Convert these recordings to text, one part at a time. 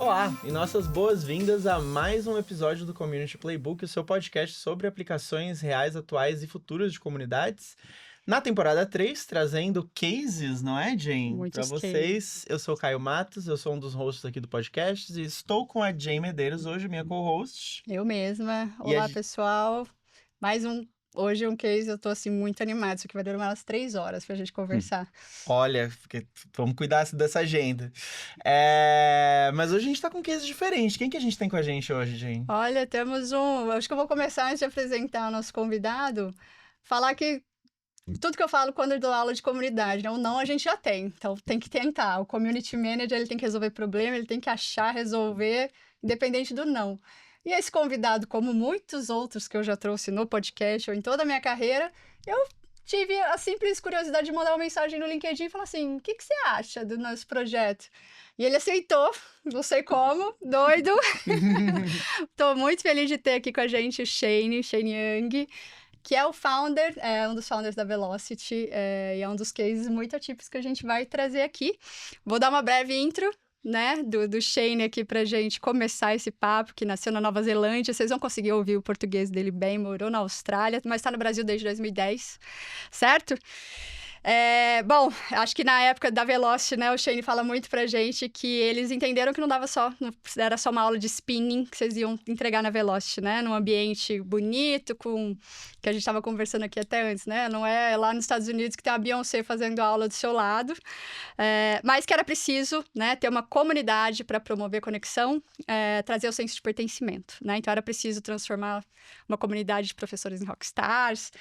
Olá, e nossas boas-vindas a mais um episódio do Community Playbook, o seu podcast sobre aplicações reais, atuais e futuras de comunidades. Na temporada 3, trazendo cases, não é, Jane? Para Muitos vocês, eu sou o Caio Matos, eu sou um dos hosts aqui do podcast e estou com a Jane Medeiros hoje, minha co-host. Eu mesma. E Olá, pessoal. Hoje um case, eu tô assim muito animada. Isso aqui vai durar umas 3 horas pra gente conversar. Olha, vamos cuidar dessa agenda. Mas hoje a gente tá com um case diferente. Quem que a gente tem com a gente hoje, Jane? Olha, temos um. Acho que eu vou começar antes de apresentar o nosso convidado. Falar que tudo que eu falo quando eu dou aula de comunidade, né? O não a gente já tem. Então tem que tentar. O community manager, ele tem que resolver problema, ele tem que achar, resolver, independente do não. E esse convidado, como muitos outros que eu já trouxe no podcast ou em toda a minha carreira, eu tive a simples curiosidade de mandar uma mensagem no LinkedIn e falar assim: o que você acha do nosso projeto? E ele aceitou, não sei como, doido. Estou muito feliz de ter aqui com a gente o Shane Young, que é o founder, um dos founders da Velocity, e é um dos cases muito atípicos que a gente vai trazer aqui. Vou dar uma breve intro, né, do Shane aqui pra gente começar esse papo, que nasceu na Nova Zelândia. Vocês vão conseguir ouvir o português dele bem, morou na Austrália, mas está no Brasil desde 2010, certo? Bom, acho que na época da Velocity, né, o Shane fala muito pra gente que eles entenderam que não era só uma aula de spinning que vocês iam entregar na Velocity, né, num ambiente bonito, que a gente estava conversando aqui até antes, né, não é lá nos Estados Unidos que tem a Beyoncé fazendo aula do seu lado, mas que era preciso, né, ter uma comunidade para promover conexão, trazer o senso de pertencimento, né, então era preciso transformar uma comunidade de professores em rockstars,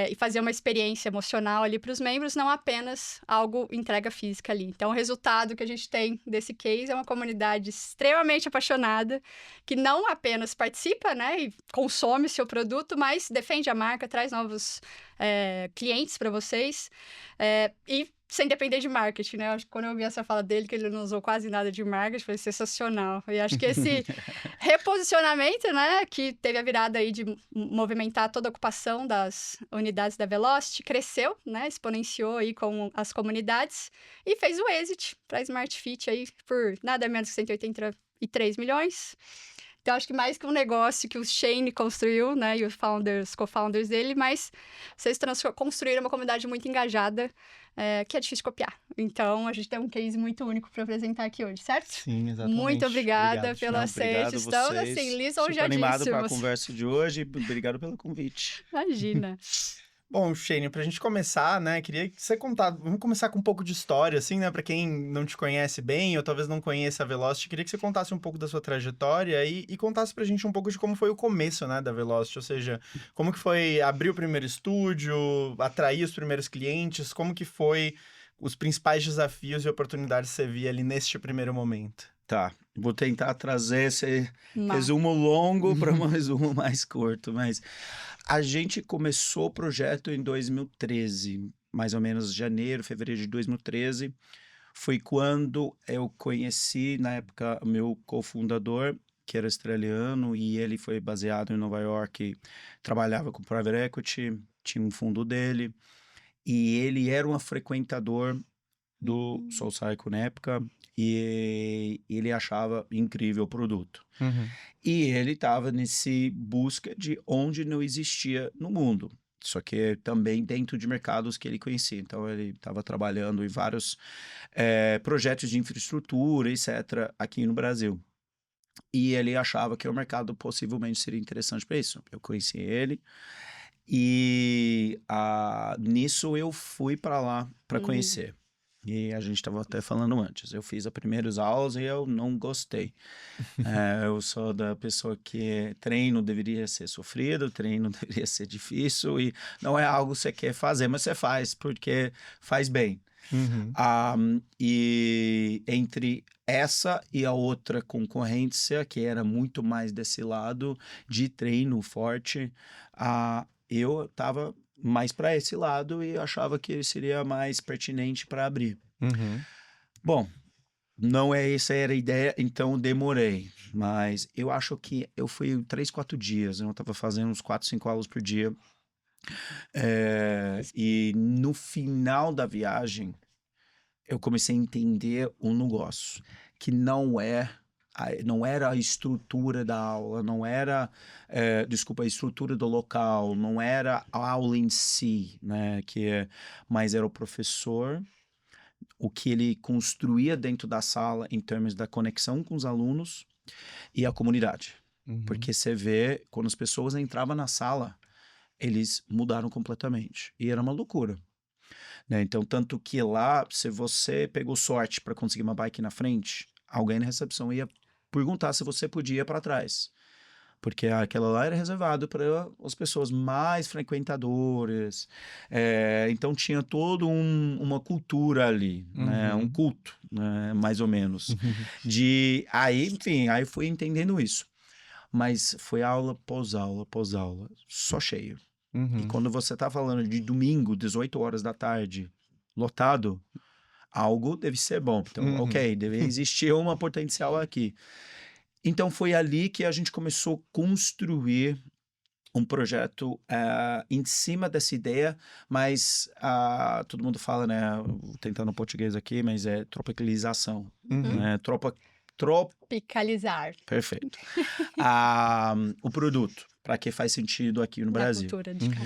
e fazer uma experiência emocional ali para os membros, não apenas algo entrega física ali. Então, o resultado que a gente tem desse case é uma comunidade extremamente apaixonada, que não apenas participa, né, e consome o seu produto, mas defende a marca, traz novos clientes para vocês, e sem depender de marketing, né? Acho que quando eu ouvi essa fala dele, que ele não usou quase nada de marketing, foi sensacional. E acho que esse reposicionamento, né, que teve a virada aí de movimentar toda a ocupação das unidades da Velocity, cresceu, né, exponenciou aí com as comunidades e fez o exit para a Smart Fit aí por nada menos que 183 milhões. Então, acho que mais que um negócio que o Shane construiu, né, e os co-founders dele, mas vocês construíram uma comunidade muito engajada, que é difícil copiar. Então, a gente tem um case muito único para apresentar aqui hoje, certo? Sim, exatamente. Muito obrigada pelo aceite. Obrigado Estamos, vocês. assim, Super animado para a lisonjeadíssimos. conversa de hoje. Obrigado pelo convite. Imagina. Bom, Shane, pra gente começar, né, queria que você contasse, vamos começar com um pouco de história, assim, né, pra quem não te conhece bem, ou talvez não conheça a Velocity, queria que você contasse um pouco da sua trajetória e contasse pra gente um pouco de como foi o começo, né, da Velocity, ou seja, como que foi abrir o primeiro estúdio, atrair os primeiros clientes, como que foi os principais desafios e oportunidades que você via ali neste primeiro momento. Tá, vou tentar trazer esse resumo longo para um resumo mais curto, mas a gente começou o projeto em 2013, mais ou menos janeiro, fevereiro de 2013. Foi quando eu conheci, na época, o meu cofundador, que era australiano, e ele foi baseado em Nova York, trabalhava com private equity, tinha um fundo dele, e ele era um frequentador do SoulCycle na época, e ele achava incrível o produto. E ele estava nesse busca de onde não existia no mundo, só que também dentro de mercados que ele conhecia. Então, ele estava trabalhando em vários projetos de infraestrutura, etc., aqui no Brasil. E ele achava que o mercado possivelmente seria interessante para isso. Eu conheci ele e nisso eu fui para lá para conhecer. E a gente estava até falando antes. Eu fiz as primeiras aulas e eu não gostei. Eu sou da pessoa que treino deveria ser sofrido, treino deveria ser difícil e não é algo que você quer fazer, mas você faz porque faz bem. E entre essa e a outra concorrência, que era muito mais desse lado de treino forte, eu estava mais para esse lado e achava que seria mais pertinente para abrir. Bom, não é essa era a ideia, então demorei. Mas eu acho que eu fui 3, 4 dias, eu estava fazendo uns 4, 5 aulas por dia. E no final da viagem, eu comecei a entender um negócio, que não é não era a estrutura da aula, não era, desculpa, a estrutura do local, não era a aula em si, né? Mas era o professor, o que ele construía dentro da sala em termos da conexão com os alunos e a comunidade. Porque você vê, quando as pessoas entravam na sala, eles mudaram completamente. E era uma loucura. Né? Então, tanto que lá, se você pegou sorte para conseguir uma bike na frente, alguém na recepção ia perguntar se você podia ir para trás. Porque aquela lá era reservado para as pessoas mais frequentadoras. Então, tinha toda uma cultura ali, né? Um culto, né? Mais ou menos. Aí, enfim, aí fui entendendo isso. Mas foi aula, pós aula, só cheio. E quando você tá falando de domingo, 18 horas da tarde, lotado, algo deve ser bom. Então, ok, deve existir uma potencial aqui. Então, foi ali que a gente começou a construir um projeto em cima dessa ideia, mas todo mundo fala, né, tentando português aqui, mas é tropicalização, né? Tropicalizar. Perfeito. O produto, para que faz sentido aqui no Brasil. Cultura de cá.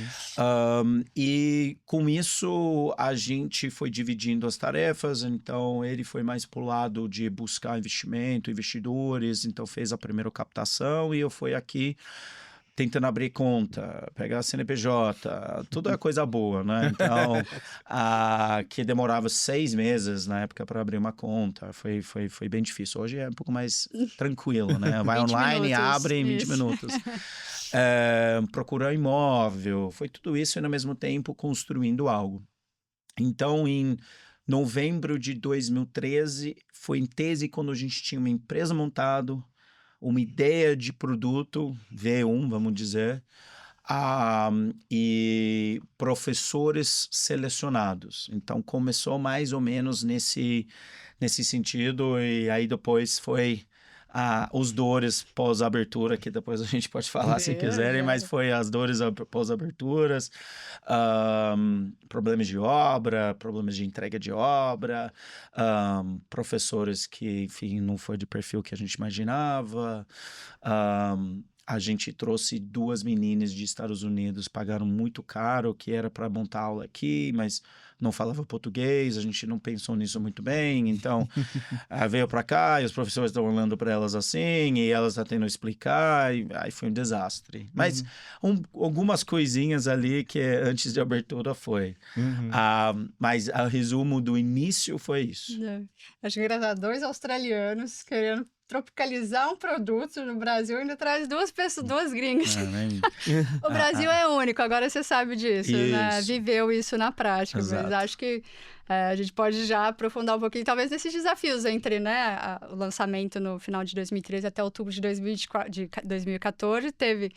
E com isso a gente foi dividindo as tarefas, então ele foi mais pro lado de buscar investimento, investidores, então fez a primeira captação e eu fui aqui tentando abrir conta, pegar a CNPJ, tudo é coisa boa, né? Então, que demorava 6 meses na época para abrir uma conta, foi bem difícil. Hoje é um pouco mais tranquilo, né? Vai 20 online, minutos, abre em 20 isso. minutos. Procurar imóvel, foi tudo isso e, ao mesmo tempo, construindo algo. Então, em novembro de 2013, foi em tese quando a gente tinha uma empresa montada, uma ideia de produto, V1, vamos dizer, e professores selecionados. Então, começou mais ou menos nesse sentido, e aí depois foi os dores pós-abertura, que depois a gente pode falar se quiserem, mas foi as dores pós-aberturas, problemas de obra, problemas de entrega de obra, professores que, enfim, não foi de perfil que a gente imaginava. A gente trouxe 2 meninas de Estados Unidos, pagaram muito caro, que era para montar aula aqui, mas não falava português, a gente não pensou nisso muito bem, então veio para cá e os professores estão olhando para elas assim, e elas estão tendo que explicar, e aí foi um desastre. Mas algumas coisinhas ali que antes de abertura foi. Mas o resumo do início foi isso. Acho engraçado, 2 australianos querendo tropicalizar um produto no Brasil, ainda traz 2 pessoas, 2 gringas. O Brasil é único, agora você sabe disso, né? Viveu isso na prática. Exato. Mas acho que a gente pode já aprofundar um pouquinho, talvez, nesses desafios entre, né, o lançamento no final de 2013 até outubro de 2014, teve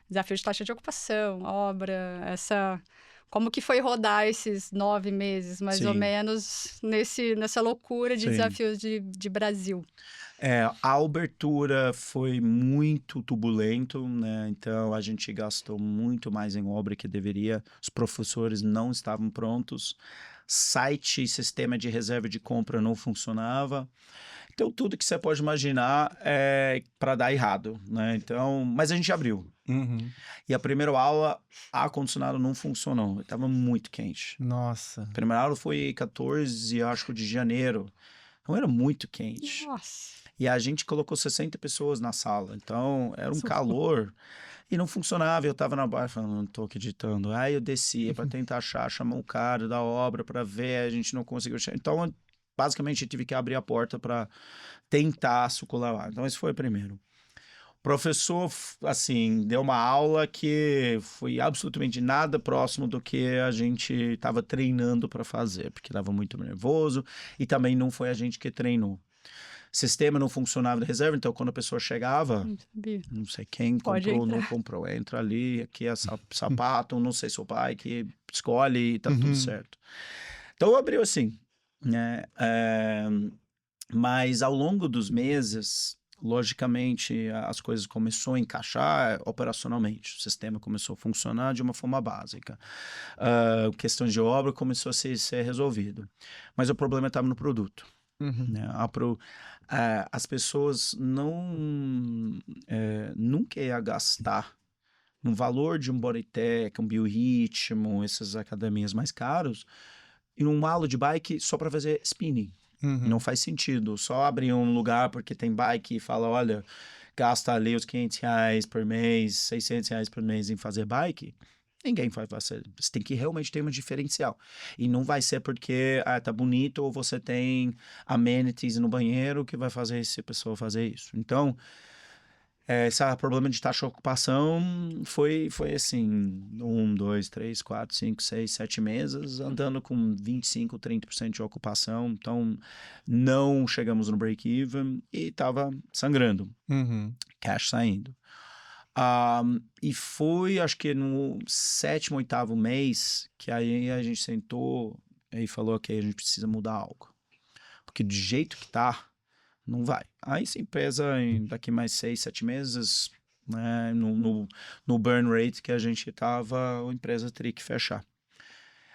desafio de taxa de ocupação, obra, como que foi rodar esses 9 meses, mais ou menos, nessa loucura de desafios de Brasil? A abertura foi muito turbulento, né? Então a gente gastou muito mais em obra que deveria. Os professores não estavam prontos. Site e sistema de reserva de compra não funcionava. Então tudo que você pode imaginar é para dar errado, né? Então, mas a gente abriu. E a primeira aula, ar-condicionado não funcionou. Estava muito quente. Nossa. A primeira aula foi 14, acho, de janeiro. Então era muito quente. Nossa. E a gente colocou 60 pessoas na sala. Então era um calor e não funcionava. Eu tava na barra falando, não tô acreditando. Aí eu descia para tentar chamar o cara da obra para ver, a gente não conseguiu. Então, basicamente, eu tive que abrir a porta para tentar circular lá. Então, esse foi o primeiro. O professor, assim, deu uma aula que foi absolutamente nada próximo do que a gente estava treinando para fazer, porque estava muito nervoso e também não foi a gente que treinou. Sistema não funcionava de reserva, então quando a pessoa chegava, não sei quem comprou, não comprou, entra ali, aqui é sapato, não sei seu pai que escolhe e tá tudo certo. Então abriu assim, né? Mas ao longo dos meses, logicamente, as coisas começaram a encaixar operacionalmente. O sistema começou a funcionar de uma forma básica. Questões de obra começou a ser resolvido. Mas o problema estava no produto. né? As pessoas nunca iam gastar no valor de um Bodytech, um Biorritmo, essas academias mais caros, em um aula de bike só para fazer spinning. Não faz sentido. Só abrir um lugar porque tem bike e fala, olha, gasta ali os R$500 por mês, R$600 por mês em fazer bike. Ninguém vai fazer. Você tem que realmente ter um diferencial. E não vai ser porque tá bonito ou você tem amenities no banheiro que vai fazer essa pessoa fazer isso. Então, esse problema de taxa de ocupação foi assim, 1, 2, 3, 4, 5, 6, 7 meses, andando com 25, 30% de ocupação. Então, não chegamos no break-even e estava sangrando, cash saindo. E foi, acho que no 7º, 8º mês, que aí a gente sentou e falou, ok, a gente precisa mudar algo. Porque do jeito que tá, não vai. Aí essa empresa, daqui mais 6, 7 meses, né, no burn rate que a gente tava, a empresa teria que fechar.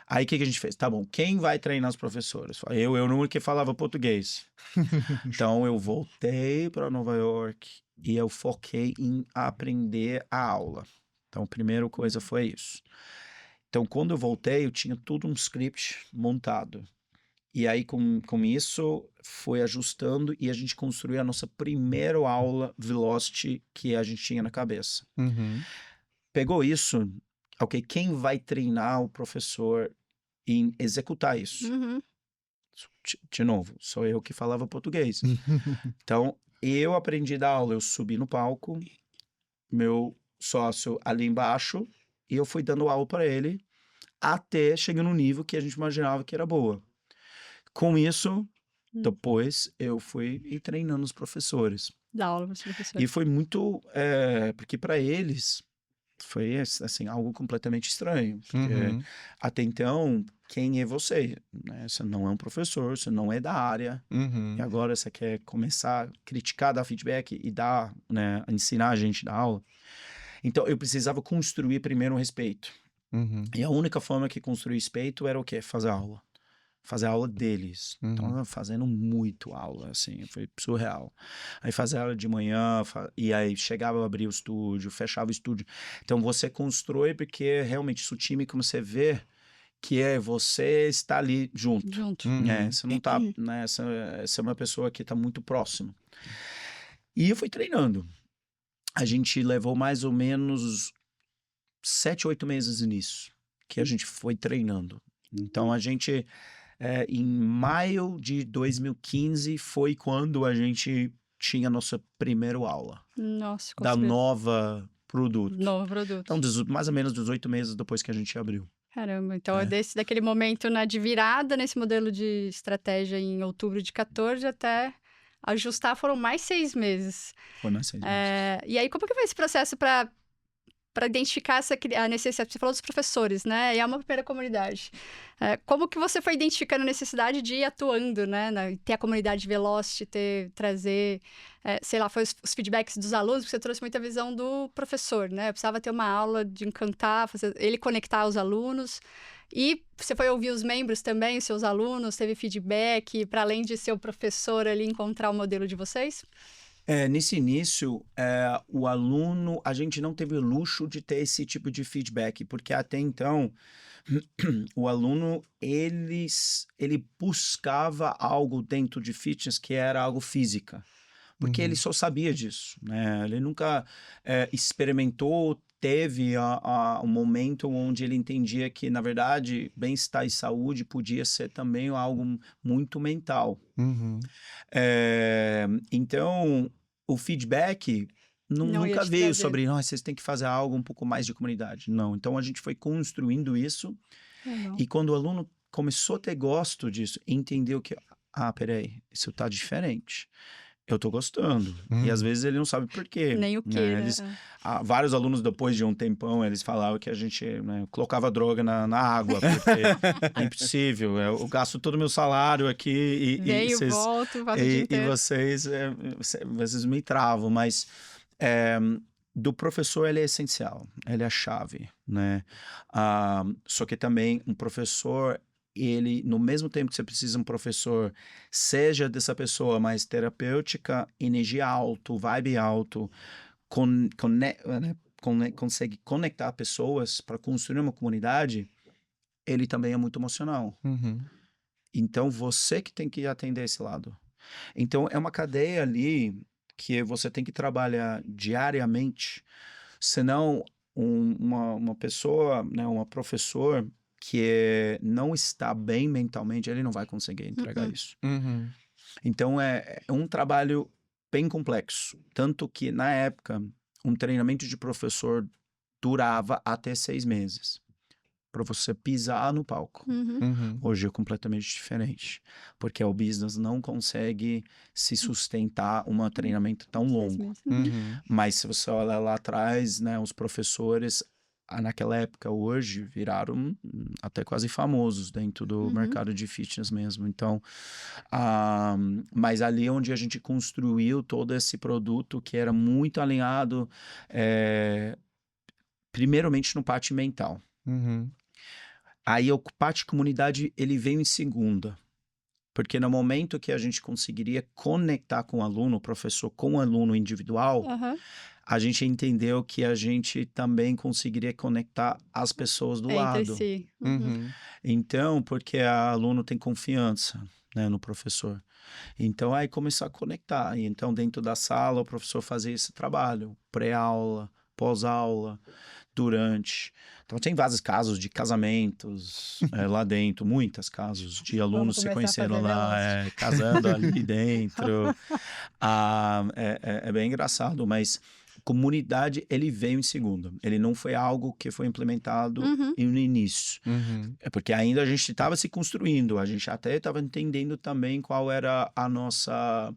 Aí o que a gente fez? Tá bom, quem vai treinar os professores? Eu era o único que falava português. Então eu voltei para Nova York e eu foquei em aprender a aula. Então a primeira coisa foi isso. Então quando eu voltei, eu tinha tudo um script montado. E aí, com isso, foi ajustando e a gente construiu a nossa primeira aula Velocity que a gente tinha na cabeça. Pegou isso, ok, quem vai treinar o professor em executar isso? De novo, sou eu que falava português. Então, eu aprendi da aula, eu subi no palco, meu sócio ali embaixo, e eu fui dando aula para ele, até chegar no nível que a gente imaginava que era boa. Com isso, depois eu fui treinando os professores. Da aula para os E professores. foi muito, porque para eles foi assim algo completamente estranho, porque até então quem é você? Né? Você não é um professor, você não é da área, e agora você quer começar a criticar, dar feedback e dar, né, ensinar a gente da aula. Então eu precisava construir primeiro um respeito. E a única forma que construir respeito era o quê? Fazer aula. Fazer aula deles. Então, fazendo muito aula, assim, foi surreal. Aí fazia aula de manhã, e aí chegava a abrir o estúdio, fechava o estúdio. Então, você constrói porque realmente isso, o time, como você vê, que você está ali junto. Né? Você não tá, né? Você é uma pessoa que está muito próximo. E eu fui treinando. A gente levou mais ou menos 7, 8 meses nisso, que a gente foi treinando. Então, a gente... em maio de 2015 foi quando a gente tinha a nossa primeira aula. Nossa, da nova produto. Novo produto. Então, mais ou menos 18 meses depois que a gente abriu. Caramba, então daquele momento, né, de virada nesse modelo de estratégia em outubro de 14 até ajustar foram mais 6 meses. Foi mais 6 meses. E aí, como que foi esse processo para identificar a necessidade? Você falou dos professores, né? E é uma primeira comunidade. Como que você foi identificando a necessidade de ir atuando, né? Ter a comunidade Velocity, trazer, sei lá, foi os feedbacks dos alunos, porque você trouxe muita visão do professor, né? Eu precisava ter uma aula de encantar, ele conectar os alunos. E você foi ouvir os membros também, os seus alunos, teve feedback, para além de ser o professor ali, encontrar o modelo de vocês? Nesse início, o aluno, a gente não teve o luxo de ter esse tipo de feedback, porque até então, o aluno, ele buscava algo dentro de fitness que era algo física, porque ele só sabia disso, né? Ele nunca experimentou, teve um momento onde ele entendia que, na verdade, bem-estar e saúde podia ser também algo muito mental. Então, o feedback nunca veio sobre, vocês têm que fazer algo um pouco mais de comunidade. Não, então a gente foi construindo isso. E quando o aluno começou a ter gosto disso, entendeu que, peraí, isso tá diferente. Eu tô gostando. E às vezes ele não sabe por quê. Nem o quê, né? Vários alunos, depois de um tempão, eles falavam que a gente, né, colocava droga na água, porque é impossível. Eu gasto todo o meu salário aqui e volto, faço o dia inteiro. Vocês me travam, mas do professor ele é essencial, ele é a chave, né? Só que também um professor ele, no mesmo tempo que você precisa de um professor, seja dessa pessoa mais terapêutica, energia alto, vibe alto, consegue conectar pessoas para construir uma comunidade, ele também é muito emocional. Uhum. Então, você que tem que atender esse lado. Então, é uma cadeia ali que você tem que trabalhar diariamente, senão uma pessoa, né, uma professor não está bem mentalmente, ele não vai conseguir entregar isso. Uhum. Então, é um trabalho bem complexo. Tanto que, na época, um treinamento de professor durava até 6 meses para você pisar no palco. Uhum. Hoje é completamente diferente, porque o business não consegue se sustentar um treinamento tão longo. Uhum. Mas se você olhar lá atrás, né, os professores naquela época, hoje, viraram até quase famosos dentro do mercado de fitness mesmo. Então, mas ali onde a gente construiu todo esse produto que era muito alinhado, primeiramente no parte mental. Uhum. Aí o parte comunidade, ele veio em segunda. Porque no momento que a gente conseguiria conectar com o aluno, o professor com o aluno individual, a gente entendeu que a gente também conseguiria conectar as pessoas do Entre lado. si. Uhum. Então, porque o aluno tem confiança, né, no professor. Então, aí começou a conectar. E então, dentro da sala, o professor fazia esse trabalho, pré-aula, pós-aula, durante. Então, tem vários casos de casamentos lá dentro, muitos casos de alunos se começar a conheceram fazer lá, Velocity. casando ali dentro. É bem engraçado, mas comunidade, ele veio em segunda. Ele não foi algo que foi implementado no início. Uhum. É porque ainda a gente estava se construindo, a gente até estava entendendo também qual era a nossa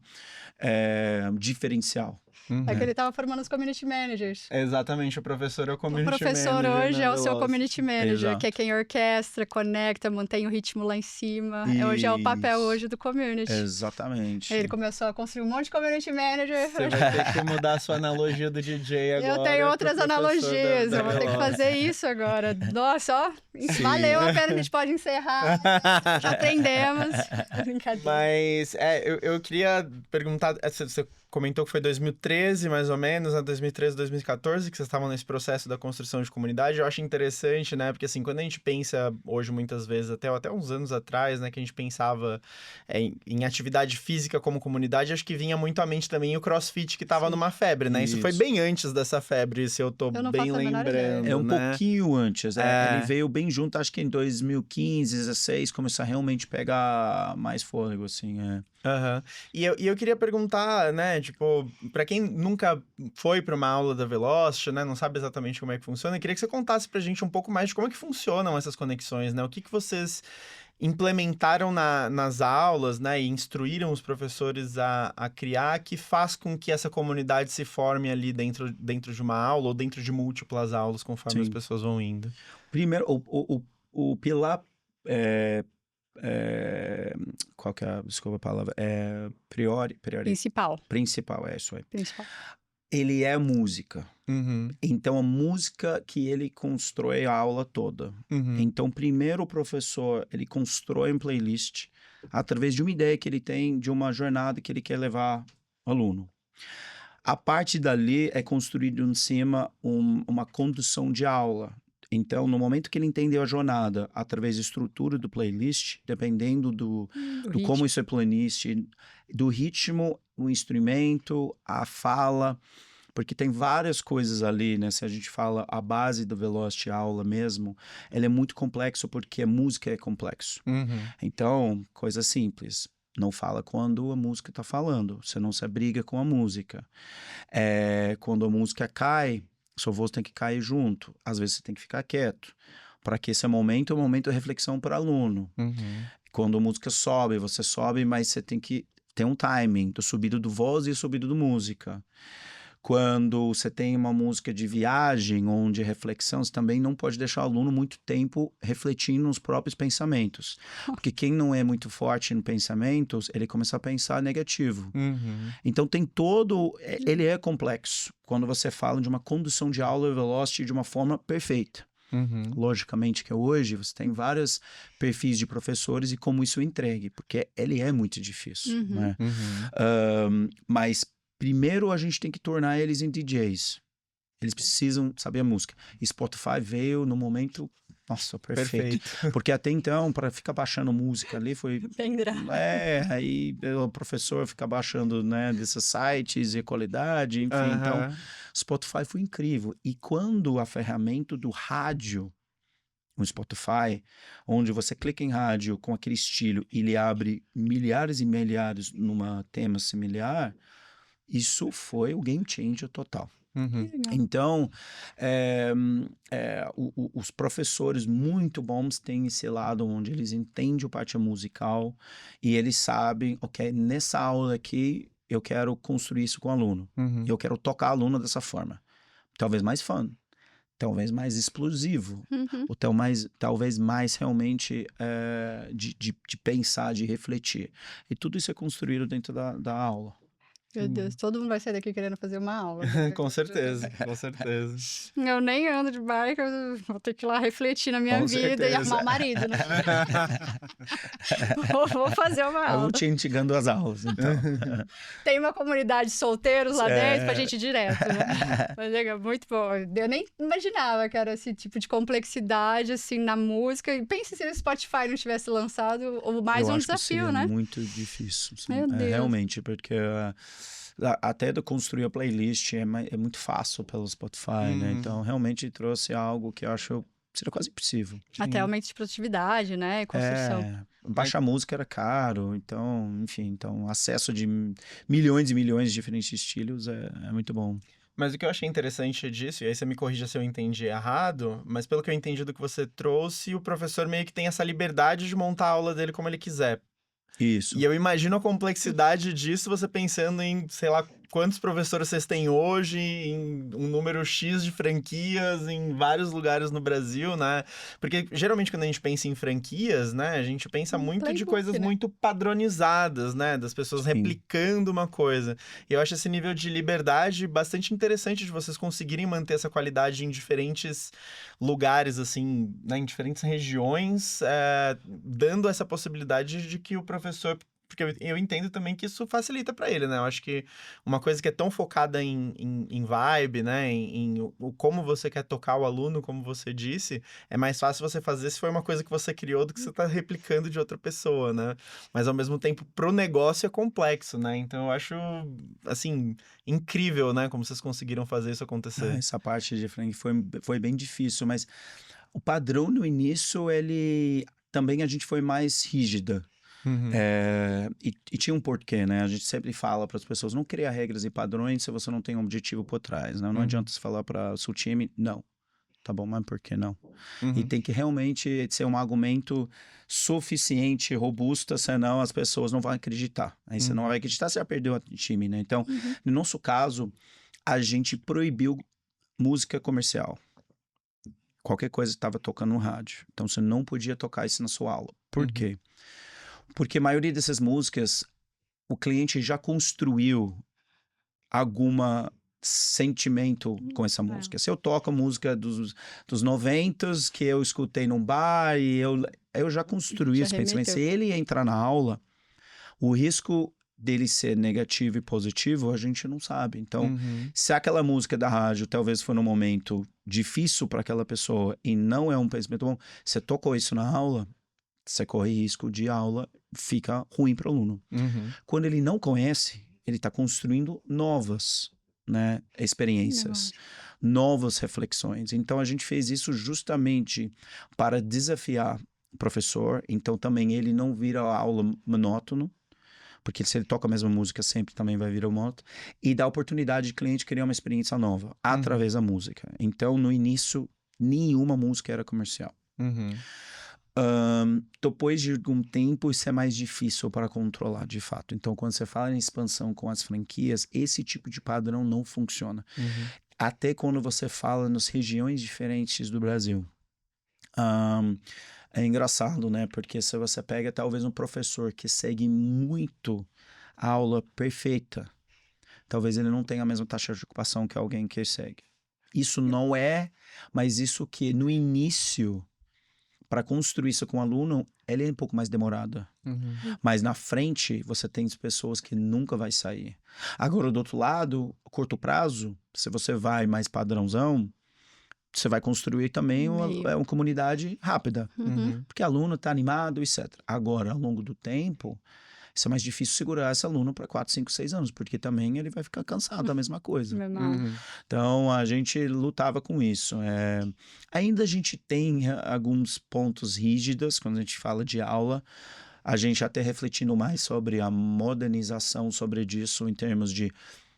diferencial. É que ele estava formando os community managers. Exatamente, o professor é o community O professor manager hoje na é o seu Velocity. community manager, Exato. que é quem orquestra, conecta, mantém o ritmo lá em cima. Hoje é o papel Isso. hoje do community. Exatamente. Ele começou a construir um monte de community manager. Você vai ter que mudar a sua analogia do DJ agora. Eu tenho outras pro professor analogias, da eu vou ter que Velocity. fazer isso agora. Nossa, ó, Sim. valeu a pena, a gente pode encerrar. Já aprendemos. Brincadeira. Mas, eu queria perguntar, você comentou que foi 2013, mais ou menos, né? 2013, 2014, que vocês estavam nesse processo da construção de comunidade. Eu acho interessante, né? Porque, assim, quando a gente pensa hoje, muitas vezes, até uns anos atrás, né? Que a gente pensava em atividade física como comunidade, acho que vinha muito à mente também o CrossFit, que estava numa febre, né? Isso foi Isso. bem antes dessa febre, se eu tô Eu não bem faço a menor ideia. lembrando, É um né? pouquinho antes. É. Ele veio bem junto, acho que em 2015, 2016, começou a realmente pegar mais fôlego, assim. Aham. E eu queria perguntar, né, tipo, pra quem nunca foi pra uma aula da Velocity, né, não sabe exatamente como é que funciona, eu queria que você contasse pra gente um pouco mais de como é que funcionam essas conexões, né? O que vocês implementaram nas aulas, né, e instruíram os professores a criar, que faz com que essa comunidade se forme ali dentro de uma aula ou dentro de múltiplas aulas, conforme as Sim. pessoas vão indo. Primeiro, o pilar... qual que é desculpa a palavra? Priori, principal, é isso aí. Principal. Ele é música. Uhum. Então, a música que ele constrói a aula toda. Uhum. Então, primeiro o professor, ele constrói um playlist através de uma ideia que ele tem, de uma jornada que ele quer levar o aluno. A parte dali é construído em cima uma condução de aula. Então, no momento que ele entendeu a jornada, através da estrutura do playlist, dependendo do como isso é playlist, do ritmo, o instrumento, a fala, porque tem várias coisas ali, né? Se a gente fala a base do Velocity aula mesmo, ela é muito complexo porque a música é complexo. Uhum. Então, coisa simples. Não fala quando a música está falando, você não se abriga com a música. Quando a música cai, sua voz tem que cair junto. Às vezes você tem que ficar quieto, para que esse momento é um momento de reflexão para o aluno. Uhum. Quando a música sobe, você sobe, mas você tem que ter um timing do subido do voz e subido do música. Quando você tem uma música de viagem ou de reflexão, você também não pode deixar o aluno muito tempo refletindo nos próprios pensamentos. Porque quem não é muito forte em pensamentos, ele começa a pensar negativo. Uhum. Então tem ele é complexo quando você fala de uma condução de aula Velocity de uma forma perfeita. Uhum. Logicamente que hoje você tem vários perfis de professores e como isso entregue, porque ele é muito difícil, Uhum. né? Uhum. Mas primeiro a gente tem que tornar eles em DJs. Eles precisam saber a música. E Spotify veio no momento, nossa, perfeito. Perfeito. Porque até então, para ficar baixando música ali, foi... Pendrive. Aí o professor fica baixando, né, desses sites e qualidade, enfim. Então, Aham. Spotify foi incrível. E quando a ferramenta do rádio, o Spotify, onde você clica em rádio com aquele estilo e ele abre milhares e milhares numa tema similar, isso foi o game changer total. Uhum. Legal. Então, os professores muito bons têm esse lado onde eles entendem a parte musical e eles sabem, ok, nessa aula aqui eu quero construir isso com o aluno. Uhum. Eu quero tocar aluno dessa forma. Talvez mais fun, talvez mais explosivo, Uhum. ou talvez mais realmente de pensar, de refletir. E tudo isso é construído dentro da aula. Meu Deus, todo mundo vai sair daqui querendo fazer uma aula. Com certeza, com certeza. Eu nem ando de bike, eu vou ter que ir lá refletir na minha Com vida e certeza. arrumar um marido, né? Vou fazer uma Eu aula. vou te instigando as aulas, então. Tem uma comunidade de solteiros lá dentro pra É. gente ir direto, né? Mas é muito bom. Eu nem imaginava que era esse tipo de complexidade, assim, na música. E pense se o Spotify não tivesse lançado ou mais Eu um acho que desafio, seria né? muito difícil. Sim. Meu Deus. Realmente, porque até de construir a playlist é muito fácil pelo Spotify, né? Então, realmente trouxe algo que eu acho seria quase impossível. Até aumento de produtividade, né? E construção. Baixar música era caro, então, enfim, então acesso de milhões e milhões de diferentes estilos é muito bom. Mas o que eu achei interessante disso, e aí você me corrija se eu entendi errado, mas pelo que eu entendi do que você trouxe, o professor meio que tem essa liberdade de montar a aula dele como ele quiser. Isso. E eu imagino a complexidade disso, você pensando em, sei lá, quantos professores vocês têm hoje, em um número X de franquias em vários lugares no Brasil, né? Porque geralmente quando a gente pensa em franquias, né, a gente pensa muito de playbook, coisas né? muito padronizadas, né? Das pessoas Sim. replicando uma coisa. E eu acho esse nível de liberdade bastante interessante de vocês conseguirem manter essa qualidade em diferentes lugares, assim, né, em diferentes regiões, dando essa possibilidade de que o professor. Porque eu entendo também que isso facilita para ele, né? Eu acho que uma coisa que é tão focada em vibe, né? Em como você quer tocar o aluno, como você disse, é mais fácil você fazer se for uma coisa que você criou do que você tá replicando de outra pessoa, né? Mas ao mesmo tempo, pro negócio é complexo, né? Então eu acho, assim, incrível, né? Como vocês conseguiram fazer isso acontecer. Essa parte de Frank foi bem difícil, mas o padrão no início, ele também a gente foi mais rígida. Uhum. E tinha um porquê, né? A gente sempre fala para as pessoas, não cria regras e padrões se você não tem um objetivo por trás, né? Não adianta você falar para o seu time, não. Tá bom, mas por que não? E tem que realmente ser um argumento suficiente, robusto, senão as pessoas não vão acreditar. Aí você não vai acreditar, você já perdeu o time, né? Então, no nosso caso, a gente proibiu música comercial. Qualquer coisa que estava tocando no rádio. Então, você não podia tocar isso na sua aula. Por quê? Porque a maioria dessas músicas, o cliente já construiu alguma sentimento com essa música. Se eu toco a música dos 90s, que eu escutei num bar, e eu já construí Já esse pensamento. Se remeteu. ele entrar na aula, o risco dele ser negativo e positivo, a gente não sabe. Então, se aquela música da rádio talvez foi num momento difícil para aquela pessoa e não é um pensamento bom, você tocou isso na aula, você corre risco de aula, fica ruim para o aluno. Quando ele não conhece, ele está construindo novas, né, experiências, novas reflexões. Então, a gente fez isso justamente para desafiar o professor. Então, também ele não vira a aula monótono, porque se ele toca a mesma música sempre também vai virar moto, e dá a oportunidade de cliente criar uma experiência nova através da música. Então, no início, nenhuma música era comercial. Depois de algum tempo, isso é mais difícil para controlar, de fato. Então, quando você fala em expansão com as franquias, esse tipo de padrão não funciona. Até quando você fala nas regiões diferentes do Brasil. É engraçado, né? Porque se você pega talvez um professor que segue muito a aula perfeita, talvez ele não tenha a mesma taxa de ocupação que alguém que segue. Isso não é, mas isso que no início, para construir isso com o aluno, ela é um pouco mais demorada. Mas na frente, você tem pessoas que nunca vai sair. Agora, do outro lado, curto prazo, se você vai mais padrãozão, você vai construir também Meio. uma comunidade rápida. Uhum. Porque aluno está animado, etc. Agora, ao longo do tempo, isso é mais difícil segurar esse aluno para 4, 5, 6 anos, porque também ele vai ficar cansado da mesma coisa. Normal. Então, a gente lutava com isso. Ainda a gente tem alguns pontos rígidos quando a gente fala de aula. A gente até refletindo mais sobre a modernização sobre disso em termos de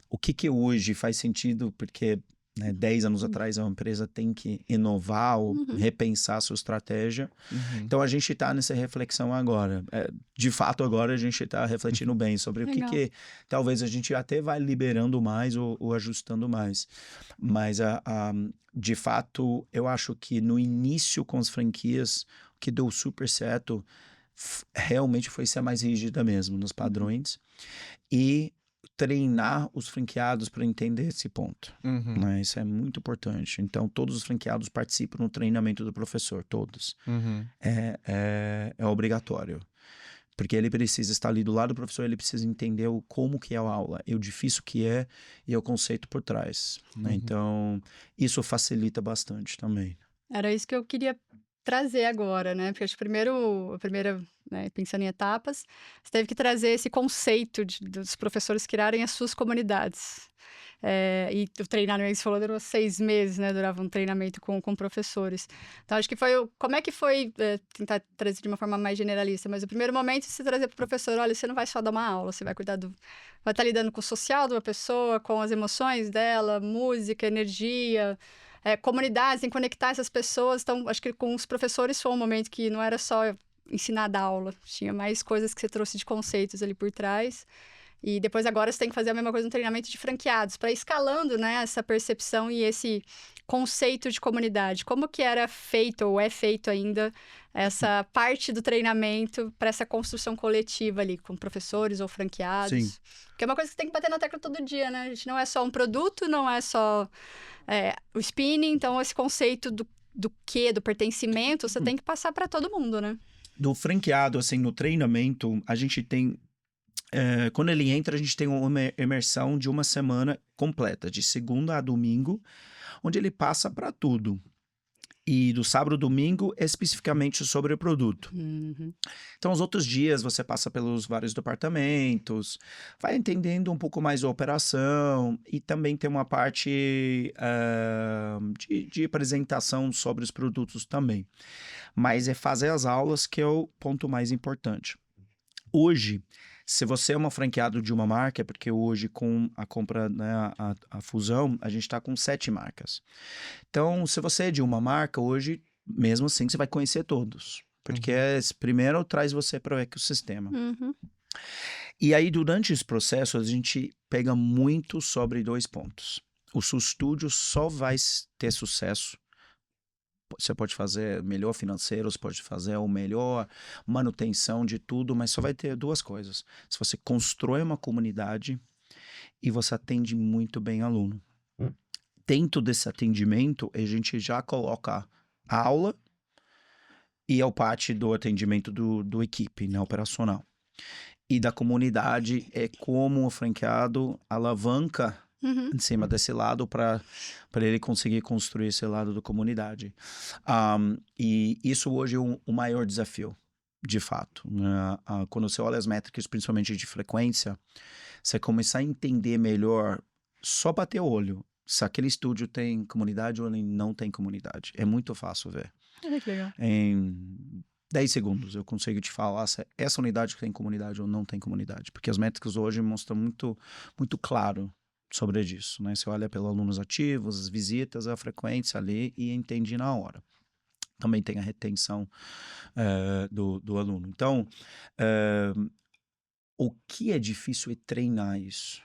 o que hoje faz sentido, porque 10 anos atrás a empresa tem que inovar ou repensar a sua estratégia. Então a gente está nessa reflexão agora. De fato, agora a gente está refletindo bem sobre o que talvez a gente até vai liberando mais ou ajustando mais. Mas, de fato, eu acho que no início com as franquias, o que deu super certo realmente foi ser mais rígida mesmo nos padrões e treinar os franqueados para entender esse ponto. Né? Isso é muito importante. Então, todos os franqueados participam no treinamento do professor, todos. É obrigatório. Porque ele precisa estar ali do lado do professor, ele precisa entender como que é a aula, o difícil que é e o conceito por trás. Né? Então, isso facilita bastante também. Era isso que eu queria trazer agora, né? Porque acho que a primeira, né, pensando em etapas, você teve que trazer esse conceito dos professores criarem as suas comunidades. E o treinamento, você falou, durou 6 meses, né? Durava um treinamento com professores. Então, acho que como é que foi, tentar trazer de uma forma mais generalista, mas o primeiro momento você trazer para o professor, olha, você não vai só dar uma aula, você vai vai estar lidando com o social de uma pessoa, com as emoções dela, música, energia, comunidades, em conectar essas pessoas. Então, acho que com os professores foi um momento que não era só ensinar a dar aula, tinha mais coisas que você trouxe de conceitos ali por trás. E depois agora você tem que fazer a mesma coisa no treinamento de franqueados, para ir escalando, né, essa percepção e esse conceito de comunidade. Como que era feito ou é feito ainda essa parte do treinamento para essa construção coletiva ali, com professores ou franqueados? Sim. Que é uma coisa que você tem que bater na tecla todo dia, né? A gente não é só um produto, não é só o spinning, então esse conceito do pertencimento, você tem que passar para todo mundo, né? Do franqueado, assim, no treinamento, a gente tem quando ele entra, a gente tem uma imersão de uma semana completa, de segunda a domingo, onde ele passa para tudo. E do sábado e domingo, especificamente sobre o produto. Então, os outros dias, você passa pelos vários departamentos, vai entendendo um pouco mais a operação e também tem uma parte de apresentação sobre os produtos também. Mas é fazer as aulas que é o ponto mais importante. Hoje, se você é uma franqueado de uma marca, porque hoje com a compra, né, a fusão, a gente está com 7 marcas. Então, se você é de uma marca, hoje, mesmo assim, você vai conhecer todos. Porque primeiro traz você para o ecossistema. E aí, durante esse processo, a gente pega muito sobre 2 pontos. O seu estúdio só vai ter sucesso. Você pode fazer melhor financeiro, você pode fazer o melhor manutenção de tudo, mas só vai ter 2 coisas. Se você constrói uma comunidade e você atende muito bem aluno. Dentro desse atendimento, a gente já coloca a aula e a parte do atendimento do equipe, né, operacional. E da comunidade é como o franqueado alavanca em cima desse lado para ele conseguir construir esse lado da comunidade. E isso hoje é o maior desafio, de fato. Né? Quando você olha as métricas, principalmente de frequência, você começar a entender melhor, só bater o olho, se aquele estúdio tem comunidade ou ele não tem comunidade. É muito fácil ver. Que legal. Em 10 segundos eu consigo te falar se essa unidade tem comunidade ou não tem comunidade. Porque as métricas hoje mostram muito, muito claro sobre isso, né? Você olha pelos alunos ativos, as visitas, a frequência ali e entende na hora. Também tem a retenção do aluno. Então, o que é difícil é treinar isso.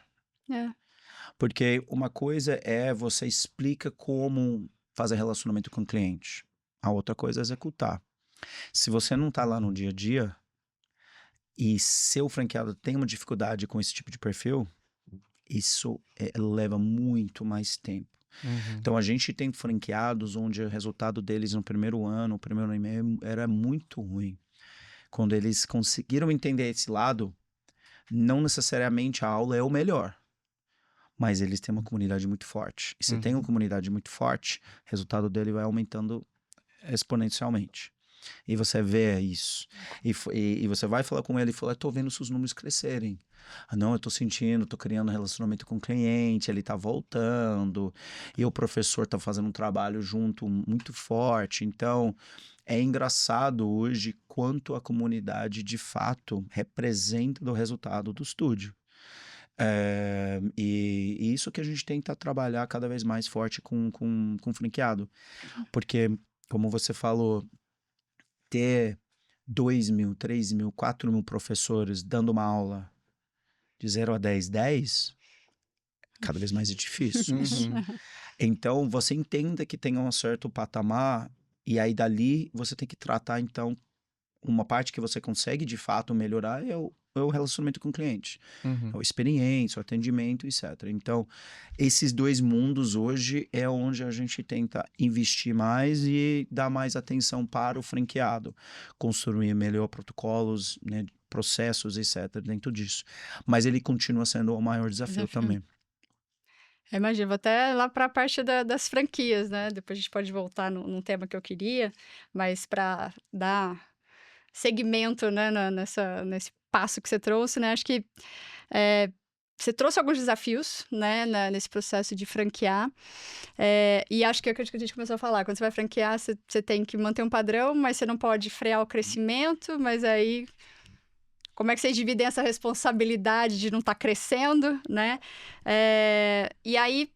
Porque uma coisa é você explica como fazer relacionamento com o cliente. A outra coisa é executar. Se você não está lá no dia a dia e seu franqueado tem uma dificuldade com esse tipo de perfil, isso leva muito mais tempo. Então, a gente tem franqueados onde o resultado deles no primeiro ano e meio, era muito ruim. Quando eles conseguiram entender esse lado, não necessariamente a aula é o melhor, mas eles têm uma comunidade muito forte. E se tem uma comunidade muito forte, o resultado dele vai aumentando exponencialmente. E você vê isso. E você vai falar com ele e fala, tô vendo seus números crescerem. Ah, não, eu tô sentindo, tô criando um relacionamento com o cliente, ele tá voltando, e o professor tá fazendo um trabalho junto muito forte. Então, é engraçado hoje quanto a comunidade, de fato, representa do resultado do estúdio. E isso que a gente tenta trabalhar cada vez mais forte com franqueado. Porque, como você falou, ter 2.000, 3.000, 4.000 professores dando uma aula de 0 a 10, cada vez mais é difícil isso. Então, você entenda que tem um certo patamar, e aí dali você tem que tratar, então, uma parte que você consegue de fato melhorar é o relacionamento com o cliente, a experiência, o atendimento, etc. Então, esses dois mundos hoje é onde a gente tenta investir mais e dar mais atenção para o franqueado, construir melhor protocolos, né, processos, etc. dentro disso. Mas ele continua sendo o maior desafio também. Imagina, vou até lá para a parte das franquias, né? Depois a gente pode voltar num tema que eu queria, mas para dar segmento, né, nesse passo que você trouxe, né? Acho que você trouxe alguns desafios, né, nesse processo de franquear. E acho que é o que a gente começou a falar. Quando você vai franquear, você tem que manter um padrão, mas você não pode frear o crescimento, mas aí como é que vocês dividem essa responsabilidade de não estar crescendo, né? E aí,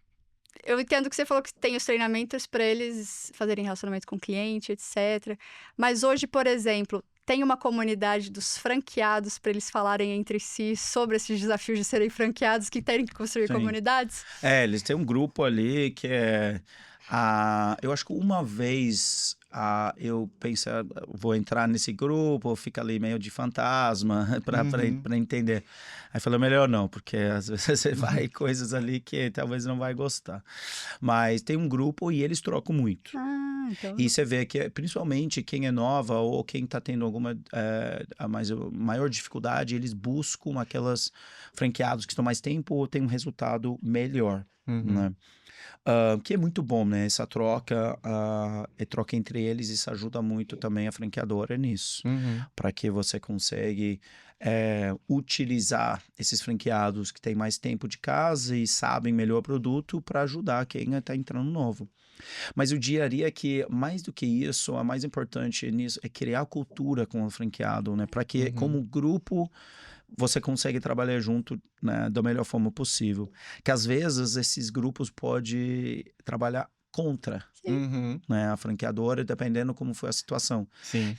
eu entendo que você falou que tem os treinamentos para eles fazerem relacionamento com o cliente, etc. Mas hoje, por exemplo, tem uma comunidade dos franqueados para eles falarem entre si sobre esses desafios de serem franqueados, que terem que construir comunidades? Eles têm um grupo ali que é... eu acho que uma vez eu pensei, vou entrar nesse grupo, fica ali meio de fantasma para entender. Aí falei, melhor não, porque às vezes você vai em coisas ali que talvez não vai gostar. Mas tem um grupo e eles trocam muito. Então... E você vê que, principalmente, quem é nova ou quem está tendo alguma maior dificuldade, eles buscam aquelas franqueados que estão mais tempo ou têm um resultado melhor, né? Que é muito bom, né? Essa troca, troca entre eles, isso ajuda muito também a franqueadora nisso. Para que você consegue utilizar esses franqueados que têm mais tempo de casa e sabem melhor o produto para ajudar quem está entrando novo. Mas eu diria que, mais do que isso, a mais importante nisso é criar cultura com o franqueado, né? Para que, como grupo, você consegue trabalhar junto, né, da melhor forma possível. Que às vezes esses grupos podem trabalhar contra, né, a franqueadora, dependendo como foi a situação.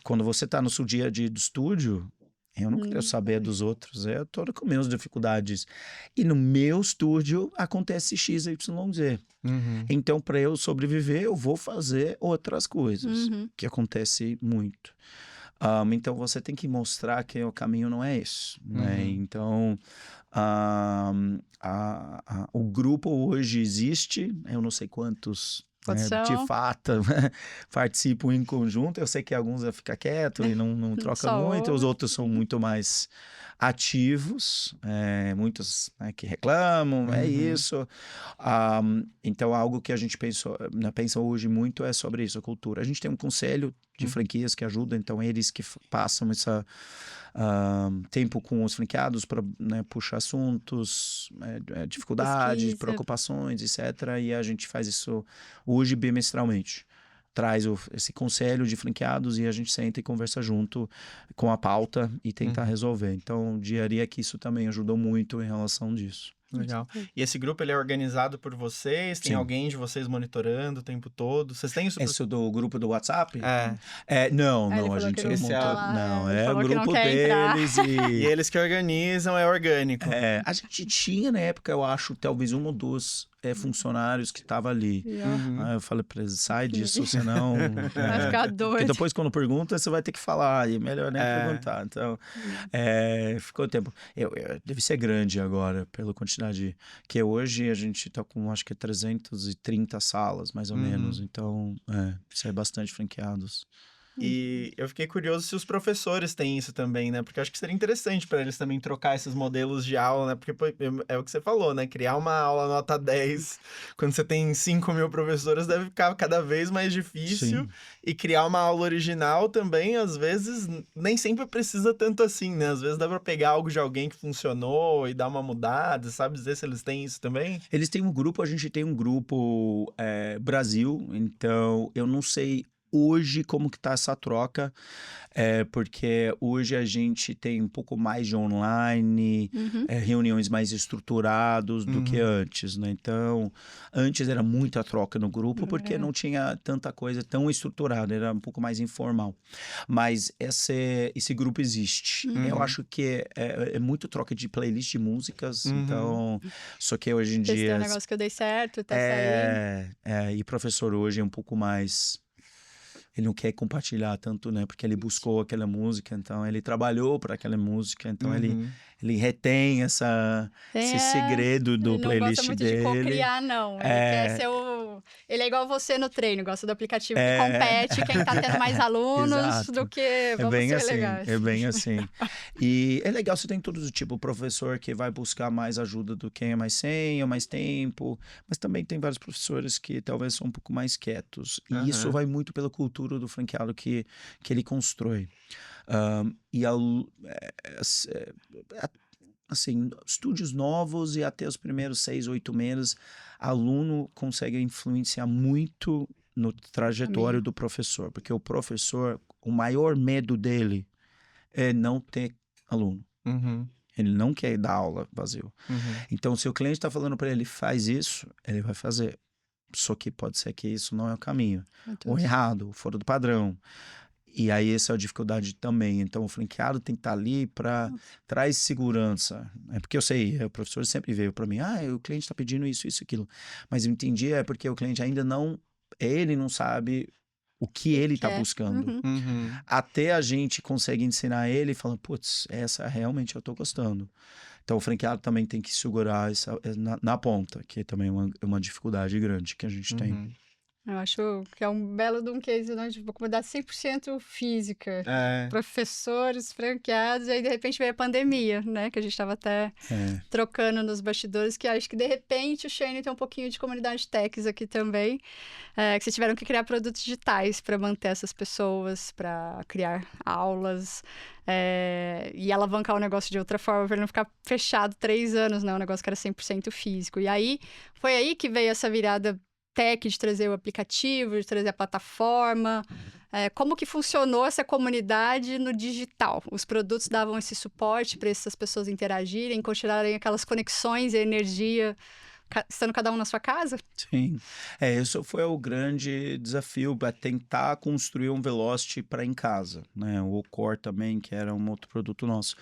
Quando você está no seu dia a dia do estúdio, eu não quero saber dos outros, eu estou com menos dificuldades. E no meu estúdio acontece X, Y, Z. Então, para eu sobreviver, eu vou fazer outras coisas, que acontece muito. Então, você tem que mostrar que o caminho não é esse, né? Então, o grupo hoje existe, eu não sei quantos... de fato, participam em conjunto. Eu sei que alguns ficam quietos e não trocam muito, os outros são muito mais ativos, muitos, né, que reclamam, é isso. Então, algo que a gente pensa hoje muito é sobre isso, a cultura. A gente tem um conselho de franquias que ajuda, então eles que passam esse tempo com os franqueados para, né, puxar assuntos, dificuldades, pesquisa, preocupações, etc. E a gente faz isso hoje bimestralmente. Traz esse conselho de franqueados e a gente senta e conversa junto com a pauta e tenta resolver. Então, diria que isso também ajudou muito em relação disso. Legal. E esse grupo, ele é organizado por vocês? Tem alguém de vocês monitorando o tempo todo? Vocês têm isso? Esse do grupo do WhatsApp? É. Não, Ele a gente falou que montou. Não, ele é o falou que não grupo quer entrar. deles E eles que organizam, é orgânico. a gente tinha na época, eu acho, talvez um ou dois funcionários que estavam ali. Uhum. Aí eu falei pra eles, sai disso, senão... Vai ficar Porque doido. depois, quando pergunta, você vai ter que falar, e é melhor nem É. perguntar. Então, ficou tempo. Deve ser grande agora, pela quantidade. Que hoje a gente tá com, acho que 330 salas, mais ou menos. Então, isso é bastante franqueados. E eu fiquei curioso se os professores têm isso também, né? Porque eu acho que seria interessante para eles também trocar esses modelos de aula, né? Porque pô, é o que você falou, né? Criar uma aula nota 10 quando você tem 5.000 professores deve ficar cada vez mais difícil. Sim. E criar uma aula original também, às vezes, nem sempre precisa tanto assim, né? Às vezes dá para pegar algo de alguém que funcionou e dar uma mudada, sabe dizer se eles têm isso também? Eles têm um grupo, a gente tem um grupo Brasil, então eu não sei hoje como que tá essa troca, porque hoje a gente tem um pouco mais de online, reuniões mais estruturadas do que antes, né? Então, antes era muita troca no grupo porque não tinha tanta coisa tão estruturada, era um pouco mais informal. Mas esse grupo existe. Eu acho que é muito troca de playlist de músicas, então, só que hoje em Testei dia... um negócio que eu dei certo, tá saindo. E professor hoje é um pouco mais... Ele não quer compartilhar tanto, né? Porque ele buscou aquela música, então ele trabalhou para aquela música, então ele retém esse segredo do Ele não gosta playlist muito de dele. co-criar, não. Ele quer ser o... Ele é igual você no treino, gosta do aplicativo que compete quem tá tendo mais alunos Exato. do que vamos bem ser assim, legais. é bem assim. E é legal, você tem todo o tipo, professor que vai buscar mais ajuda do quem é mais senha, mais tempo, mas também tem vários professores que talvez são um pouco mais quietos. E isso vai muito pela cultura do franqueado que ele constrói. Assim, estúdios novos e até os primeiros 6, 8 meses, aluno consegue influenciar muito no trajetório do professor, porque o professor, o maior medo dele é não ter aluno. Ele não quer dar aula vazio. Então, se o cliente está falando para ele, faz isso, ele vai fazer. Só que pode ser que isso não é o caminho. Ou errado, ou fora do padrão. E aí essa é a dificuldade também. Então o franqueado tem que estar ali para traz segurança. É porque eu sei, o professor sempre veio para mim, o cliente está pedindo isso, isso, aquilo. Mas eu entendi, é porque o cliente ainda ele não sabe o que ele está buscando. Até a gente consegue ensinar ele e falar, putz, essa realmente eu estou gostando. Então o franqueado também tem que segurar na ponta, que também é uma dificuldade grande que a gente tem. Eu acho que é um belo de um case, né, de uma comunidade 100% física. Professores, franqueados, e aí de repente veio a pandemia, né? Que a gente estava até trocando nos bastidores, que acho que de repente o Shane tem um pouquinho de comunidade techs aqui também, que vocês tiveram que criar produtos digitais para manter essas pessoas, para criar aulas, e alavancar o negócio de outra forma, para ele não ficar fechado 3 anos, né? Um negócio que era 100% físico. E aí, foi aí que veio essa virada tech, de trazer o aplicativo, de trazer a plataforma. Como que funcionou essa comunidade no digital? Os produtos davam esse suporte para essas pessoas interagirem, continuarem aquelas conexões e energia, estando cada um na sua casa? Sim. Isso foi o grande desafio, para tentar construir um Velocity para em casa, né? O Core também, que era um outro produto nosso.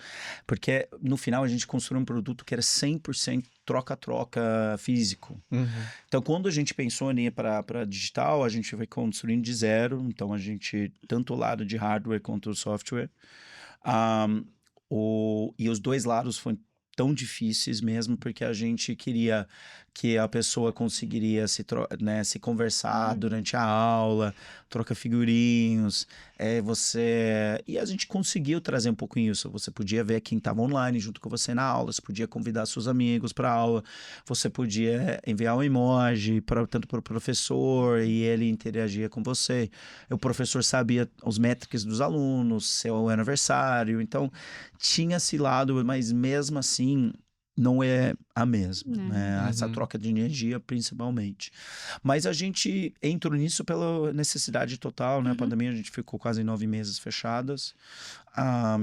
Porque no final a gente construiu um produto que era 100% troca-troca físico. Então, quando a gente pensou em ir para digital, a gente vai construindo de zero. Então, a gente, tanto o lado de hardware quanto o software. E os dois lados foram tão difíceis mesmo, porque a gente queria que a pessoa conseguiria se conversar durante a aula, troca figurinhos, e a gente conseguiu trazer um pouco isso. Você podia ver quem estava online junto com você na aula, você podia convidar seus amigos para a aula, você podia enviar um emoji tanto para o professor e ele interagia com você. O professor sabia os métricas dos alunos, seu aniversário, então tinha esse lado, mas mesmo assim não é a mesma, né? Essa troca de energia, principalmente. Mas a gente entrou nisso pela necessidade total, né? A pandemia, a gente ficou quase 9 meses fechadas,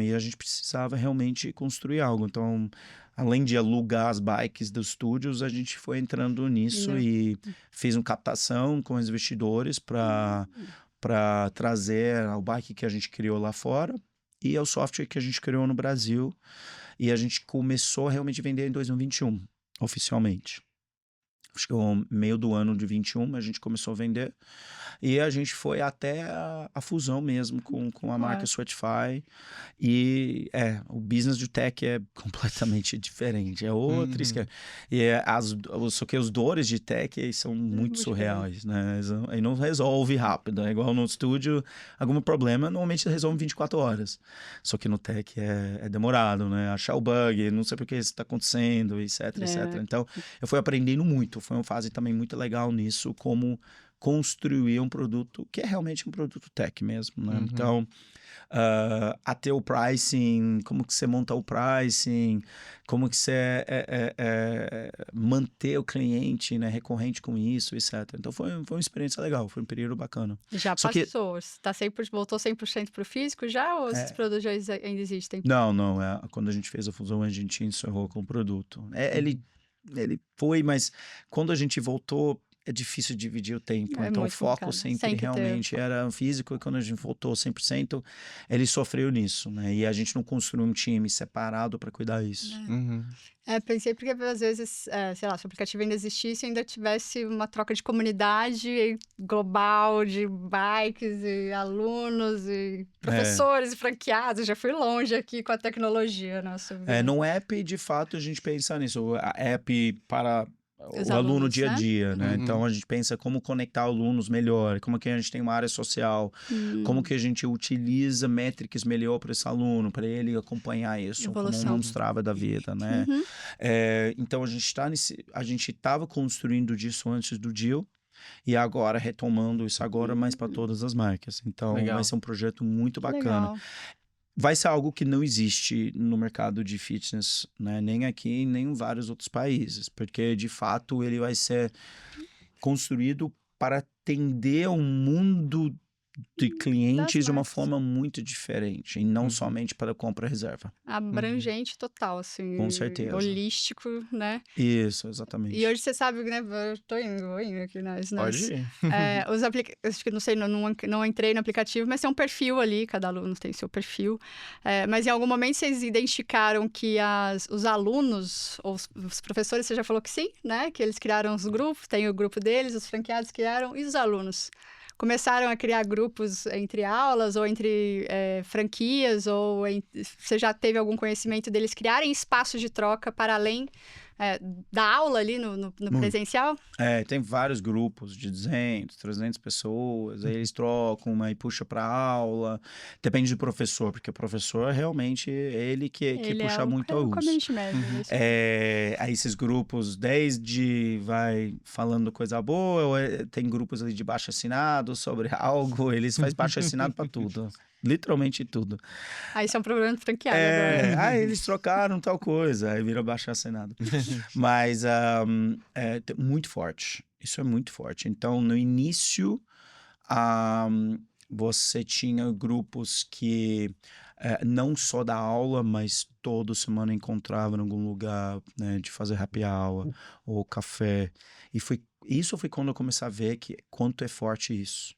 e a gente precisava realmente construir algo. Então, além de alugar as bikes dos estúdios, a gente foi entrando nisso e fez uma captação com os investidores para trazer o bike que a gente criou lá fora e o software que a gente criou no Brasil. E a gente começou a realmente vender em 2021, oficialmente. acho que o meio do ano de 21 a gente começou a vender. E a gente foi até a fusão mesmo com a marca Claro. Sweatify. E o business de tech é completamente diferente. É outra esquema. E só que os dores de tech são muito Muito surreais, né? E não resolve rápido. É igual no estúdio, algum problema, normalmente resolve em 24 horas. Só que no tech é demorado, né? Achar o bug, não sei por que isso está acontecendo, etc, etc. Então, eu fui aprendendo muito. Foi uma fase também muito legal nisso, como construir um produto que é realmente um produto tech mesmo, né? Então, até o pricing, como que você monta o pricing, como que você manter o cliente, né, recorrente com isso, etc. Então, foi uma experiência legal, foi um período bacana. Já Só que, passou. Voltou 100% para o físico já ou esses produtos já ainda existem? não, quando a gente fez a fusão, a gente encerrou com o produto. Ele foi, mas quando a gente voltou, é difícil dividir o tempo. É Então, o muito foco complicado. sempre Tem que ter realmente era físico. E quando a gente voltou 100%, ele sofreu nisso, né? E a gente não construiu um time separado para cuidar disso. Pensei porque às vezes, sei lá, se o aplicativo ainda existisse, ainda tivesse uma troca de comunidade global, de bikes e alunos e professores e franqueados. Já fui longe aqui com a tecnologia, nossa vida. No app, de fato, a gente pensa nisso. A app para Os o aluno alunos, dia a né? dia, né? Então, a gente pensa como conectar alunos melhor, como que a gente tem uma área social, como que a gente utiliza métricas melhor para esse aluno, para ele acompanhar isso, como Evolução. uma Strava da vida, né? Então, a gente estava construindo disso antes do deal, e agora retomando isso agora, mas para todas as marcas. Então, Legal. vai ser um projeto muito bacana. Legal. Vai ser algo que não existe no mercado de fitness, né? Nem aqui, nem em vários outros países, porque de fato ele vai ser construído para atender um mundo de clientes de uma marcas. forma muito diferente, e não somente para compra e reserva. Abrangente total, assim. Com certeza. Holístico, né? Isso, exatamente. E hoje você sabe, né? Eu vou indo aqui Pode ir. acho que não sei, não entrei no aplicativo, mas tem um perfil ali, cada aluno tem seu perfil. Mas em algum momento vocês identificaram que os alunos, ou os professores, você já falou que sim, né? Que eles criaram os grupos, tem o grupo deles, os franqueados criaram, e os alunos? Começaram a criar grupos entre aulas ou entre franquias, você já teve algum conhecimento deles criarem espaços de troca para além da aula ali no presencial? Tem vários grupos de 200, 300 pessoas, aí eles trocam, aí puxa para aula, depende do professor, porque o professor realmente é ele que puxa muito a o luz. community manager. Aí esses grupos, desde vai falando coisa boa, ou tem grupos ali de baixo assinado sobre algo, eles fazem baixo assinado para tudo. Literalmente tudo. Aí isso é um problema do franqueado agora. Eles trocaram tal coisa, aí vira baixo assinado. Mas muito forte. Isso é muito forte. Então, no início, você tinha grupos que não só da aula, mas toda semana encontravam em algum lugar, né, de fazer happy hour ou café. Isso foi quando eu comecei a ver quanto é forte isso.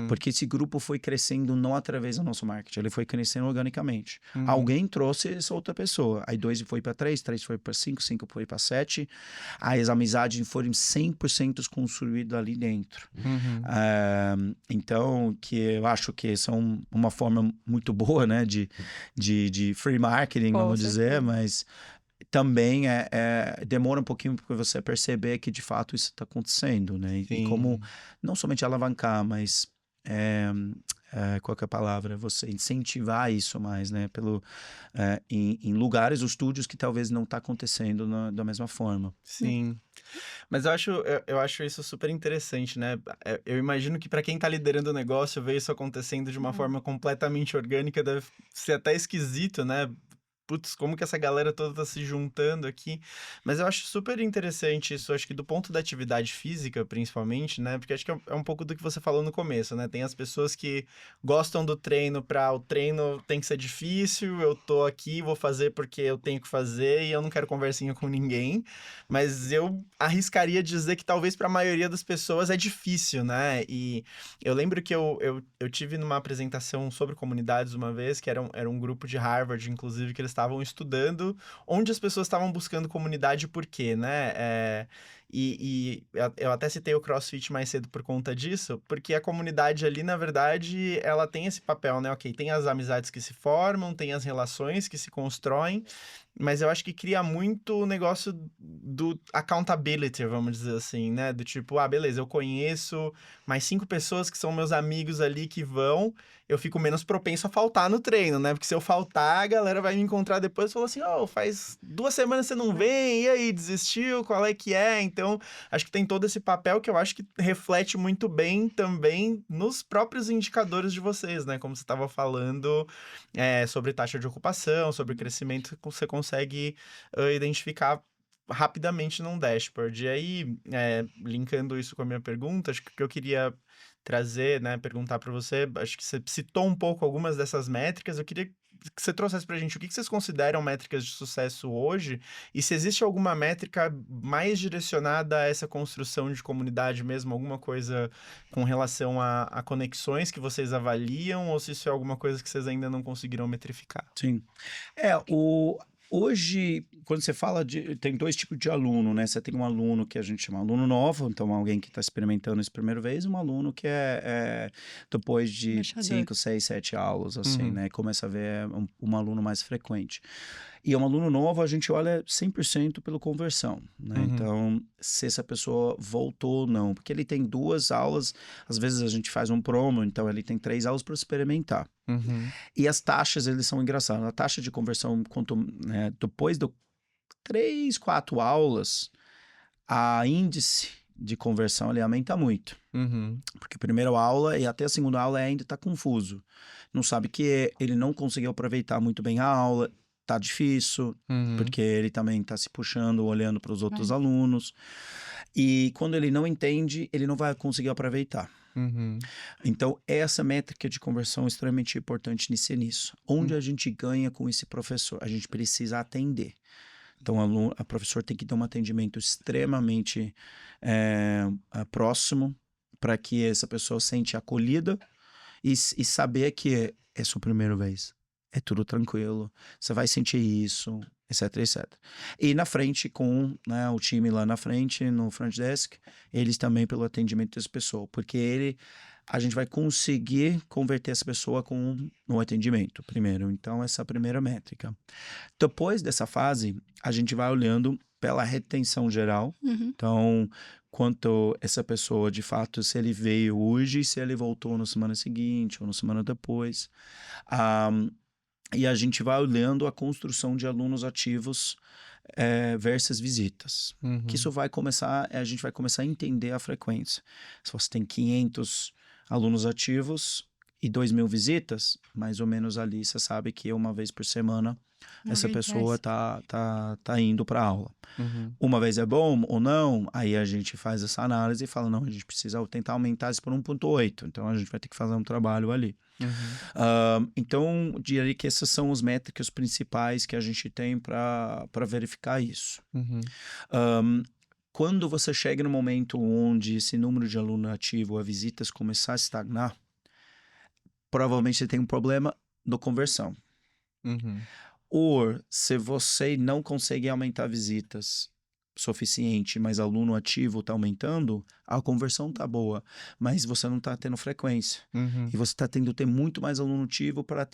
Porque esse grupo foi crescendo não através do nosso marketing, ele foi crescendo organicamente. Alguém trouxe essa outra pessoa. Aí 2 foi para 3, 3 foi para 5, 5 foi para 7. Aí as amizades foram 100% construídas ali dentro. Então, que eu acho que são uma forma muito boa, né, de free marketing, vamos dizer, mas também demora um pouquinho para você perceber que de fato isso está acontecendo, né? E como não somente alavancar, mas qual que é a palavra? Você incentivar isso mais, né? Em lugares, os estúdios que talvez não está acontecendo da mesma forma. Sim. Mas eu acho isso super interessante, né? Eu imagino que para quem tá liderando o negócio, ver isso acontecendo de uma forma completamente orgânica deve ser até esquisito, né? Putz, como que essa galera toda tá se juntando aqui? Mas eu acho super interessante isso, acho que do ponto da atividade física, principalmente, né? Porque acho que é um pouco do que você falou no começo, né? Tem as pessoas que gostam do treino o treino tem que ser difícil, eu tô aqui, vou fazer porque eu tenho que fazer e eu não quero conversinha com ninguém. Mas eu arriscaria dizer que talvez para a maioria das pessoas é difícil, né? E eu lembro que eu tive numa apresentação sobre comunidades uma vez, que era um grupo de Harvard, inclusive, que eles estavam estudando onde as pessoas estavam buscando comunidade e por quê, né? Eu até citei o CrossFit mais cedo por conta disso, porque a comunidade ali, na verdade, ela tem esse papel, né? Ok, tem as amizades que se formam, tem as relações que se constroem, mas eu acho que cria muito o negócio do accountability, vamos dizer assim, né? Do tipo, beleza, eu conheço mais 5 pessoas que são meus amigos ali que vão, eu fico menos propenso a faltar no treino, né? Porque se eu faltar, a galera vai me encontrar depois e falar assim, faz 2 semanas você não vem, e aí, desistiu? Qual é que é? Então, acho que tem todo esse papel que eu acho que reflete muito bem também nos próprios indicadores de vocês, né? Como você estava falando, sobre taxa de ocupação, sobre crescimento, você consegue identificar rapidamente num dashboard. E aí, linkando isso com a minha pergunta, acho que o que eu queria trazer, né, perguntar para você, acho que você citou um pouco algumas dessas métricas, eu queria que você trouxesse pra gente o que vocês consideram métricas de sucesso hoje e se existe alguma métrica mais direcionada a essa construção de comunidade mesmo, alguma coisa com relação a conexões que vocês avaliam ou se isso é alguma coisa que vocês ainda não conseguiram metrificar. Sim. Hoje, quando você fala tem 2 tipos de aluno, né? Você tem um aluno que a gente chama aluno novo, então alguém que está experimentando isso primeira vez, e um aluno que é depois de Embaixador. 5, 6, 7 aulas, assim, Uhum. né? Começa a ver um aluno mais frequente. E um aluno novo, a gente olha 100% pela conversão, né? Uhum. Então, se essa pessoa voltou ou não, porque ele tem 2 aulas, às vezes a gente faz um promo, então ele tem 3 aulas para experimentar. Uhum. E as taxas, eles são engraçados. A taxa de conversão, né, depois de 3, 4 aulas, a índice de conversão ele aumenta muito. Uhum. Porque a primeira aula e até a segunda aula ainda está confuso. Não sabe que ele não conseguiu aproveitar muito bem a aula, tá difícil, Uhum. porque ele também está se puxando, olhando para os outros alunos. E quando ele não entende, ele não vai conseguir aproveitar. Uhum. Então, essa métrica de conversão é extremamente importante nisso. Onde a gente ganha com esse professor? A gente precisa atender. Então, a professor tem que ter um atendimento extremamente próximo para que essa pessoa se sente acolhida e saber que é sua primeira vez. É tudo tranquilo. Você vai sentir isso, etc, etc. E na frente, com, né, o time lá na frente, no front desk, eles também pelo atendimento dessa pessoa. Porque a gente vai conseguir converter essa pessoa no atendimento primeiro. Então, essa é a primeira métrica. Depois dessa fase, a gente vai olhando pela retenção geral. Uhum. Então, quanto essa pessoa, de fato, se ele veio hoje, se ele voltou na semana seguinte ou na semana depois. E a gente vai olhando a construção de alunos ativos versus visitas. Uhum. Que isso vai começar, a gente vai começar a entender a frequência. Se você tem 500 alunos ativos e 2.000 visitas, mais ou menos ali você sabe que uma vez por semana essa pessoa tá indo para aula. Uhum. Uma vez é bom ou não, aí a gente faz essa análise e fala, não, a gente precisa tentar aumentar isso por 1,8. Então, a gente vai ter que fazer um trabalho ali. Uhum. Então, diria que essas são as métricas principais que a gente tem para verificar isso. Uhum. Quando você chega no momento onde esse número de aluno ativo, a visitas começar a estagnar, provavelmente você tem um problema de conversão. Uhum. Ou se você não consegue aumentar visitas suficiente, mas aluno ativo está aumentando, a conversão tá boa, mas você não está tendo frequência. Uhum. E você está tendo que ter muito mais aluno ativo para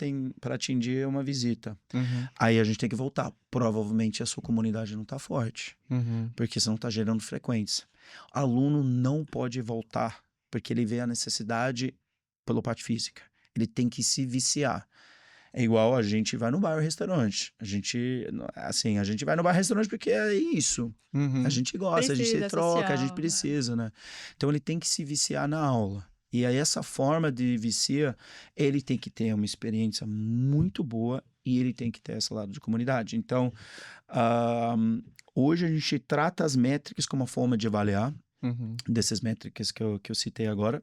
atingir uma visita. Uhum. Aí a gente tem que voltar. Provavelmente a sua comunidade não está forte, Uhum. porque você não está gerando frequência. Aluno não pode voltar, porque ele vê a necessidade pela parte física. Ele tem que se viciar. É igual a gente vai no bar ou restaurante. A gente vai no bar ou restaurante porque é isso. Uhum. A gente gosta, a gente se Precisa, troca, a social, gente precisa, né? Então ele tem que se viciar na aula. E aí essa forma de viciar, ele tem que ter uma experiência muito boa e ele tem que ter esse lado de comunidade. Então, hoje a gente trata as métricas como uma forma de avaliar, Uhum. dessas métricas que eu citei agora.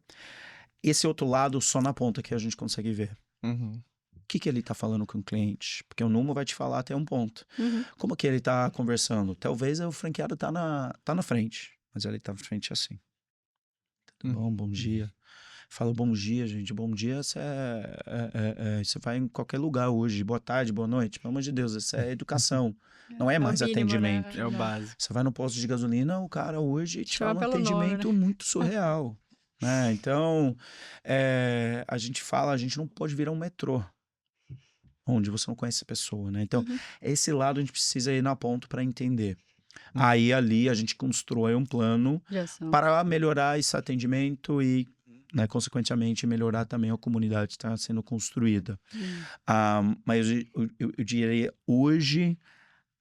Esse outro lado, só na ponta que a gente consegue ver. Uhum. O que ele está falando com o cliente? Porque o número vai te falar até um ponto. Uhum. Como que ele está conversando? Talvez o franqueado tá na frente, mas ele está na frente assim. Tudo bom? Bom dia. Fala bom dia, gente. Bom dia, você vai em qualquer lugar hoje. Boa tarde, boa noite. Pelo amor de Deus, isso é educação. Não é É o mais mínimo, né? atendimento. É o Não. básico. Você vai no posto de gasolina, o cara hoje te Chama fala um pelo nome, né? atendimento muito surreal. Né? Então, a gente fala, a gente não pode virar um metrô, onde você não conhece a pessoa, né? Então, Uhum. esse lado a gente precisa ir na ponta para entender. Aí, ali, a gente constrói um plano De ação. para melhorar esse atendimento e, né, consequentemente, melhorar também a comunidade que está sendo construída. Mas eu diria, hoje,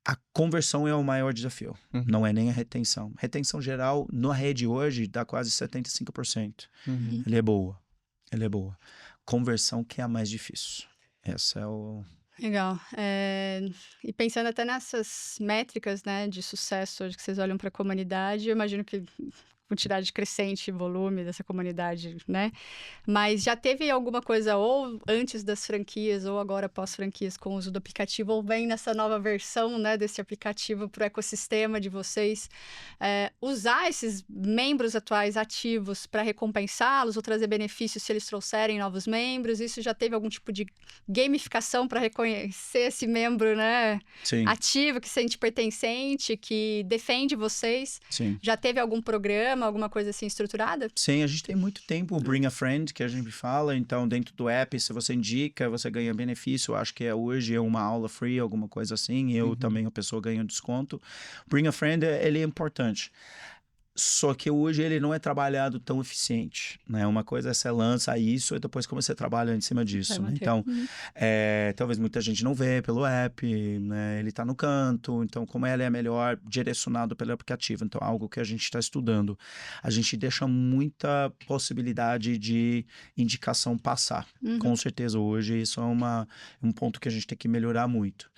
a conversão é o maior desafio. Uhum. Não é nem a retenção. Retenção geral, na rede hoje, dá quase 75%. Uhum. Ele é boa. Ele é boa. Conversão que é a mais difícil. Essa é o... Legal. E pensando até nessas métricas, né, de sucesso hoje que vocês olham para a comunidade, eu imagino que quantidade crescente, volume dessa comunidade, né? Mas já teve alguma coisa ou antes das franquias ou agora pós-franquias com o uso do aplicativo ou vem nessa nova versão, né, desse aplicativo para o ecossistema de vocês, usar esses membros atuais ativos para recompensá-los ou trazer benefícios se eles trouxerem novos membros? Isso já teve algum tipo de gamificação para reconhecer esse membro, né, Sim, ativo, que se sente pertencente, que defende vocês? sim. Já teve algum programa, alguma coisa assim estruturada? Sim, a gente tem muito tempo o Bring a Friend, que a gente fala. Então, dentro do app, se você indica, você ganha benefício. Eu acho que hoje é uma aula free, alguma coisa assim. Eu também, a pessoa ganha desconto. Bring a Friend, ele é importante. Só que hoje ele não é trabalhado tão eficiente, né? Uma coisa é você lança isso e depois como você trabalha em cima disso, Vai né? manter. Então, Uhum. talvez muita gente não vê pelo app, né? Ele tá no canto, então como ele é melhor direcionado pelo aplicativo. Então, algo que a gente está estudando. A gente deixa muita possibilidade de indicação passar. Uhum. Com certeza, hoje isso é um ponto que a gente tem que melhorar muito.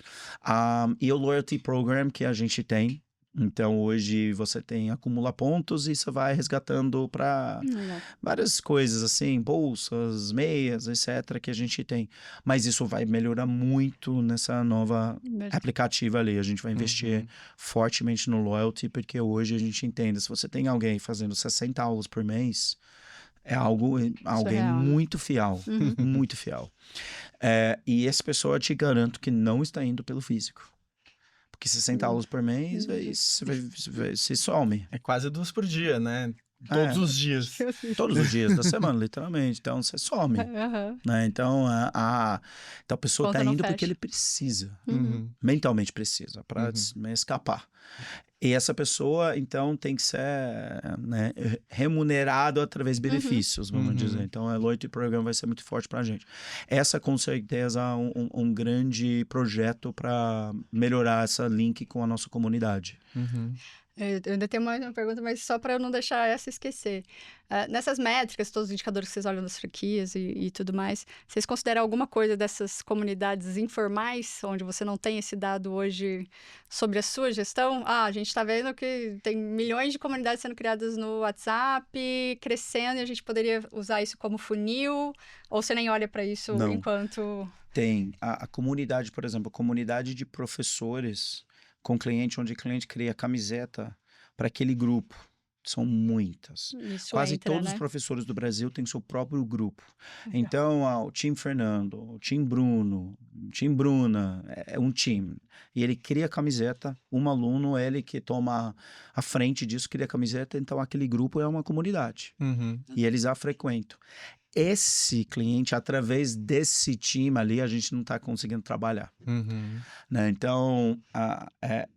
E o Loyalty Program que a gente tem, então, hoje você acumula pontos e você vai resgatando para Legal. várias coisas, assim, bolsas, meias, etc., que a gente tem. Mas isso vai melhorar muito nessa nova aplicativa ali. A gente vai investir fortemente no loyalty, porque hoje a gente entende, se você tem alguém fazendo 60 aulas por mês, é alguém Surreal, né? muito fiel, muito fiel. E essa pessoa, eu te garanto que não está indo pelo físico. Porque 60 aulas por mês, aí você some. É quase 2 por dia, né? Todos os dias. Todos os dias da semana, literalmente. Então, você some. Aham. Né? Então, então, a pessoa Conta está não indo porque fecha. ele precisa. Uhum. Mentalmente precisa, para escapar. E essa pessoa, então, tem que ser, né, remunerado através de benefícios, vamos dizer. Então, o Loyalty Program vai ser muito forte para a gente. Essa, com certeza, é um grande projeto para melhorar essa link com a nossa comunidade. Eu ainda tenho mais uma pergunta, mas só para eu não deixar essa esquecer. Nessas métricas, todos os indicadores que vocês olham das franquias e tudo mais, vocês consideram alguma coisa dessas comunidades informais, onde você não tem esse dado hoje sobre a sua gestão? A gente está vendo que tem milhões de comunidades sendo criadas no WhatsApp, crescendo, e a gente poderia usar isso como funil, ou você nem olha para isso Não. enquanto... Tem a comunidade, por exemplo, a comunidade de professores com cliente, onde o cliente cria camiseta para aquele grupo. São muitas. Isso Quase entra, todos né? os professores do Brasil têm seu próprio grupo. Então, o Tim Fernando, o Tim Bruno, o Tim Bruna, é um time. E ele cria camiseta, um aluno, ele que toma a frente disso, cria camiseta, então aquele grupo é uma comunidade. E eles a frequentam. Esse cliente, através desse time ali, a gente não está conseguindo trabalhar. Né? Então,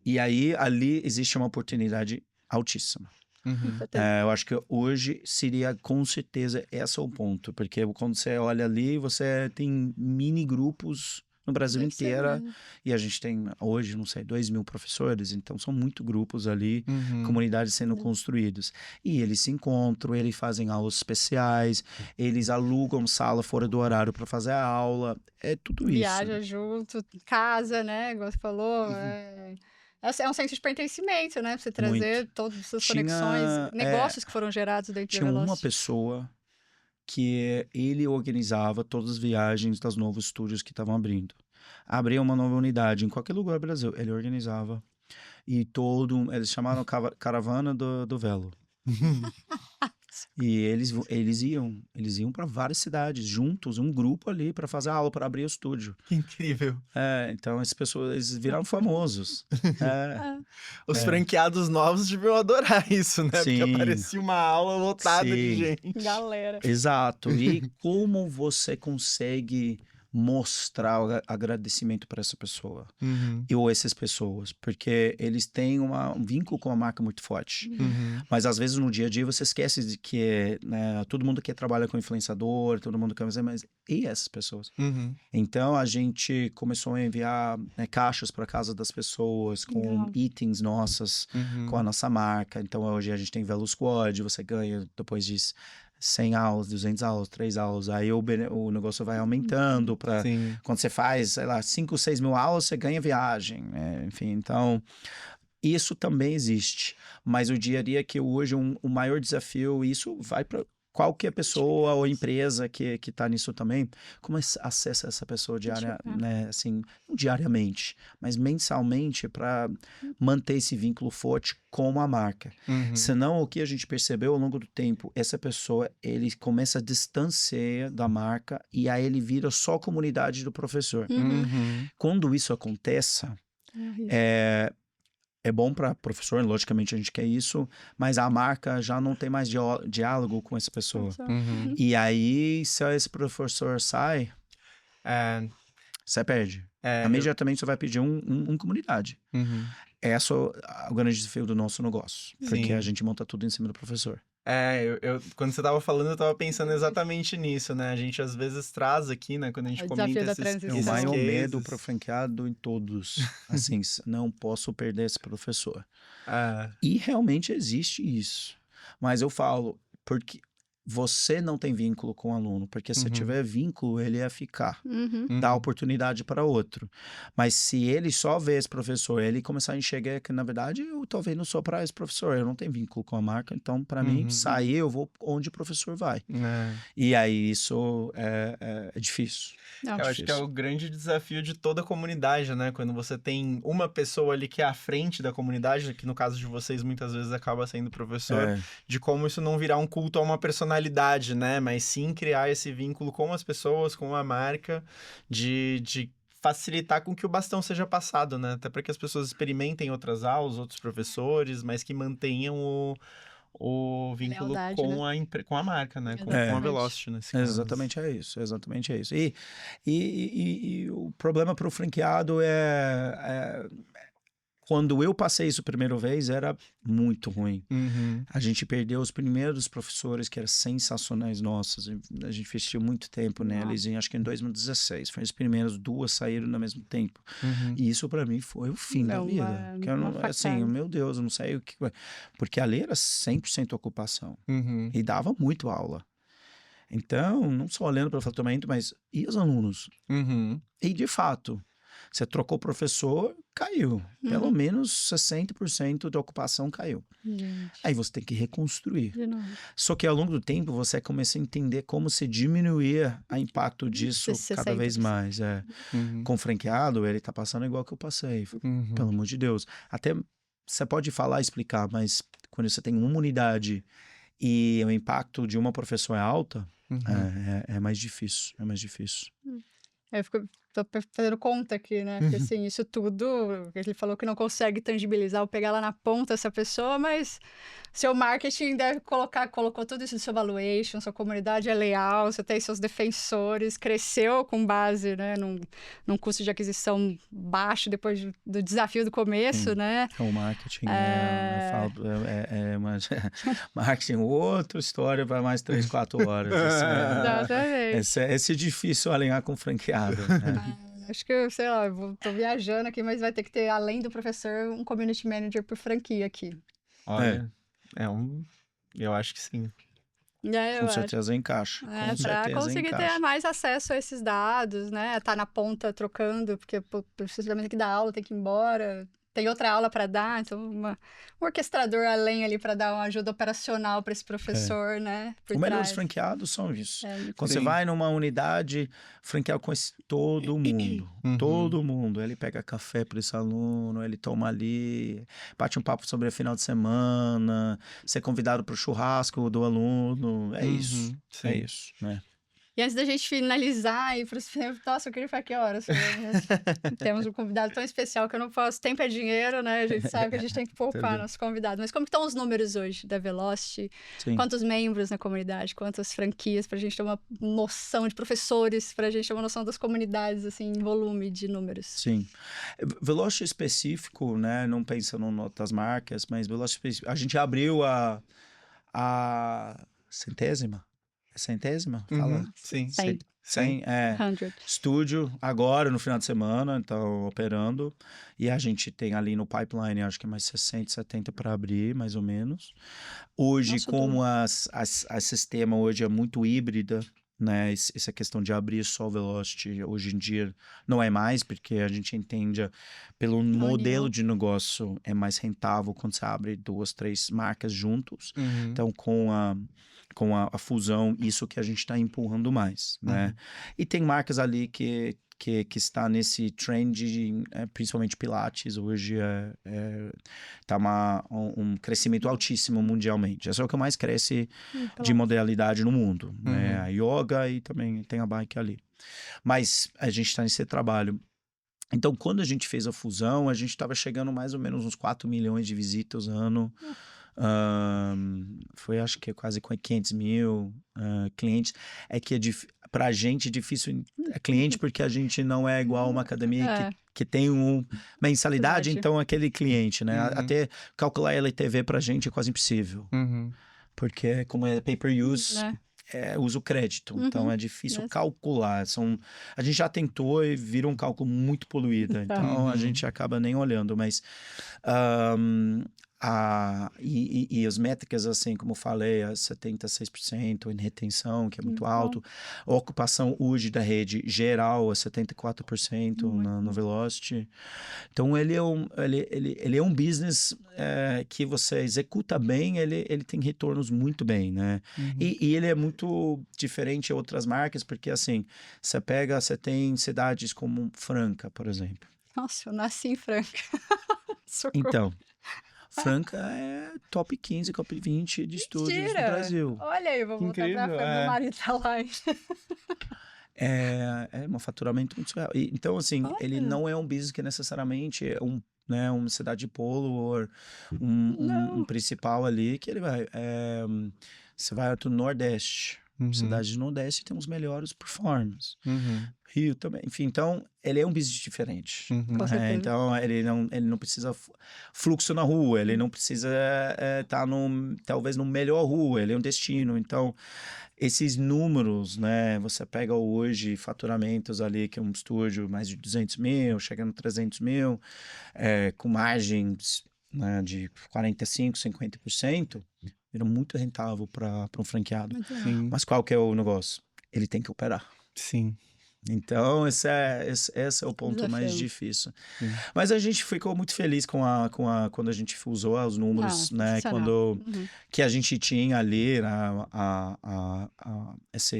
e aí ali existe uma oportunidade altíssima. Com certeza. Eu acho que hoje seria com certeza esse é o ponto, porque quando você olha ali, você tem mini grupos no Brasil Deve ser inteira, mesmo. e a gente tem hoje, não sei, 2.000 professores, então são muito grupos ali, comunidades sendo construídas. E eles se encontram, eles fazem aulas especiais, eles alugam sala fora do horário para fazer a aula, é tudo isso. Viaja junto, casa, né? Igual você falou. É um senso de pertencimento, né? Pra você trazer todas as suas conexões, negócios que foram gerados dentro Tinha da uma Velocity. pessoa que ele organizava todas as viagens dos novos estúdios que estavam abrindo. Abria uma nova unidade em qualquer lugar do Brasil, ele organizava. E eles chamaram Caravana do Velo. E eles iam para várias cidades, juntos, um grupo ali para fazer aula, para abrir o estúdio. Que incrível. Então essas pessoas, eles viraram famosos. Os franqueados novos deviam adorar isso, né? Porque Sim. aparecia uma aula lotada de Sim. gente. Galera. Exato. E como você consegue mostrar o agradecimento para essa pessoa ou essas pessoas, porque eles têm um vínculo com a marca muito forte. Mas às vezes no dia a dia você esquece de que, né, todo mundo que trabalha com influenciador, todo mundo quer fazer, mas e essas pessoas? Então a gente começou a enviar, né, caixas para casa das pessoas com Legal. itens nossas, com a nossa marca. Então hoje a gente tem Velo Squad, você ganha depois disso 100 aulas, 200 aulas, 3 aulas, aí o negócio vai aumentando para Sim. quando você faz, sei lá, 5, 6 mil aulas, você ganha viagem, né? Enfim, então isso também existe, mas o dia a dia que hoje o maior desafio, isso vai para qualquer pessoa ou empresa que está nisso também, como acessa essa pessoa né, assim, não diariamente, mas mensalmente para manter esse vínculo forte com a marca. Senão, o que a gente percebeu ao longo do tempo, essa pessoa, ele começa a distanciar da marca e aí ele vira só comunidade do professor. Quando isso acontece, é bom para professor, logicamente a gente quer isso, mas a marca já não tem mais diálogo com essa pessoa. E aí, se esse professor sai, você perde. Imediatamente você vai pedir um comunidade. Esse é o grande desafio do nosso negócio, porque a gente monta tudo em cima do professor. Quando você tava falando, eu tava pensando exatamente nisso, né? A gente às vezes traz aqui, né? Quando a gente O comenta desafio da esses transição. O maior medo cases. para o franqueado em todos. Assim, não posso perder esse professor. E realmente existe isso. Mas eu falo, porque você não tem vínculo com o aluno, porque se tiver vínculo, ele ia ficar. Dá oportunidade para outro. Mas se ele só vê esse professor, ele começar a enxergar que, na verdade, eu tô vendo só para esse professor, eu não tenho vínculo com a marca, então, para mim, sair, eu vou onde o professor vai. E aí, isso é difícil. Não. Eu acho que é o grande desafio de toda a comunidade, né? Quando você tem uma pessoa ali que é à frente da comunidade, que no caso de vocês muitas vezes acaba sendo professor, de como isso não virar um culto a uma personalidade, né? Mas sim criar esse vínculo com as pessoas, com a marca, de facilitar com que o bastão seja passado, né? Até para que as pessoas experimentem outras aulas, outros professores, mas que mantenham o vínculo Lealdade, com a marca, né? Com Exatamente. a Velocity, nesse caso. Exatamente é isso, exatamente é isso. E o problema para o franqueado quando eu passei isso a primeira vez, era muito ruim. A gente perdeu os primeiros professores que eram sensacionais nossos. A gente investiu muito tempo neles, acho que em 2016. Foi as primeiras 2 saíram no mesmo tempo. E isso para mim foi o fim da vida. Que eu não, assim, meu Deus, eu não sei o que... Porque ali era 100% ocupação. E dava muito aula. Então, não só olhando para o faturamento, mas e os alunos? E de fato... Você trocou o professor, caiu. Pelo menos 60% da ocupação caiu. Aí você tem que reconstruir. Só que ao longo do tempo você começa a entender como se diminuir o impacto disso cada vez mais. Com o franqueado, ele tá passando igual que eu passei. Pelo amor de Deus. Até você pode falar, explicar, mas quando você tem uma unidade e o impacto de uma professora é alta, é mais difícil. É mais difícil. Eu tô fazendo conta aqui, né? Porque assim, isso tudo, ele falou que não consegue tangibilizar ou pegar lá na ponta essa pessoa, mas seu marketing deve colocou tudo isso no seu valuation, sua comunidade é leal, você tem seus defensores, cresceu com base, né, num custo de aquisição baixo depois do desafio do começo, né? O marketing marketing, outra história para mais 3, 4 horas. Exatamente. Esse é difícil alinhar com o franqueado. Acho que, sei lá, tô viajando aqui, mas vai ter que ter, além do professor, um community manager por franquia aqui. Olha, eu acho que sim. Com certeza encaixa. Para conseguir ter mais acesso a esses dados, né? Tá na ponta trocando, porque precisamente que dá aula, tem que ir embora. tem outra aula para dar, então um orquestrador além ali para dar uma ajuda operacional para esse professor, né? Por Os melhores trás. franqueados são isso. É, Quando você Sim. vai numa unidade, o franqueado conhece todo mundo. Uhum. Todo mundo. Ele pega café para esse aluno, ele toma ali, bate um papo sobre o final de semana, ser convidado para o churrasco do aluno. É isso. Uhum. É Sim. isso, né? E antes da gente finalizar e para os nossa, eu queria falar que horas. Temos um convidado tão especial que eu não posso. Tempo é dinheiro, né? A gente sabe que a gente tem que poupar nosso convidado. Mas como estão os números hoje da Velocity? Sim. Quantos membros na comunidade? Quantas franquias? Para a gente ter uma noção de professores, para a gente ter uma noção das comunidades, assim, em volume de números. Sim. Velocity específico, né? Não pensando em outras marcas, mas Velocity específico. A gente abriu a centésima? É centésima? Fala. Uhum. Sim. 100. 100, 100. estúdio agora no final de semana, então operando, e a gente tem ali no pipeline, acho que mais 60, 70 para abrir, mais ou menos. Hoje, Nossa, como a sistema hoje é muito híbrida, né, essa questão de abrir só o Velocity, hoje em dia não é mais, porque a gente entende pelo modelo de negócio é mais rentável quando você abre 2, 3 marcas juntos. Uhum. Então, com a fusão, isso que a gente está empurrando mais, né? E tem marcas ali que está nesse trend, principalmente Pilates, hoje tá um crescimento altíssimo mundialmente. Esse é o que mais cresce de modalidade no mundo, né? A yoga e também tem a bike ali. Mas a gente está nesse trabalho. Então, quando a gente fez a fusão, a gente estava chegando mais ou menos uns 4 milhões de visitas ano. Foi acho que quase 500 mil clientes. É que pra gente é difícil cliente porque a gente não é igual uma academia que tem uma mensalidade, então aquele cliente, né? Até calcular LTV pra gente é quase impossível. Porque como é pay-per-use, usa o crédito, então é difícil calcular. A gente já tentou e vira um cálculo muito poluído, então a gente acaba nem olhando, mas e as métricas, assim, como eu falei, 76% em retenção, que é muito alto. A ocupação hoje da rede geral é 74% no Velocity. Então, ele é um business que você executa bem, ele tem retornos muito bem, né? E ele é muito diferente de outras marcas, porque, assim, você tem cidades como Franca, por exemplo. Nossa, eu nasci em Franca. Então, Franca é top 15, top 20 de estúdios do Brasil. Olha aí, vou voltar pra Franca, meu marido tá lá. É um faturamento muito surreal. Então, assim, ele não é um business que necessariamente é uma cidade de polo ou um principal ali, que ele vai... você vai para o Nordeste. Cidade do Nordeste tem os melhores performances. Rio também. Enfim, então, ele é um business diferente. Então, ele não precisa fluxo na rua, ele não precisa estar talvez no melhor rua, ele é um destino. Então, esses números, né? Você pega hoje faturamentos ali, que é um estúdio mais de 200 mil, chegando a 300 mil, com margens, né, de 45%, 50%, vira muito rentável para um franqueado. Mas qual que é o negócio? Ele tem que operar. Sim. Então, esse é o ponto mais difícil. Mas a gente ficou muito feliz quando a gente usou os números, né? Que a gente tinha ali,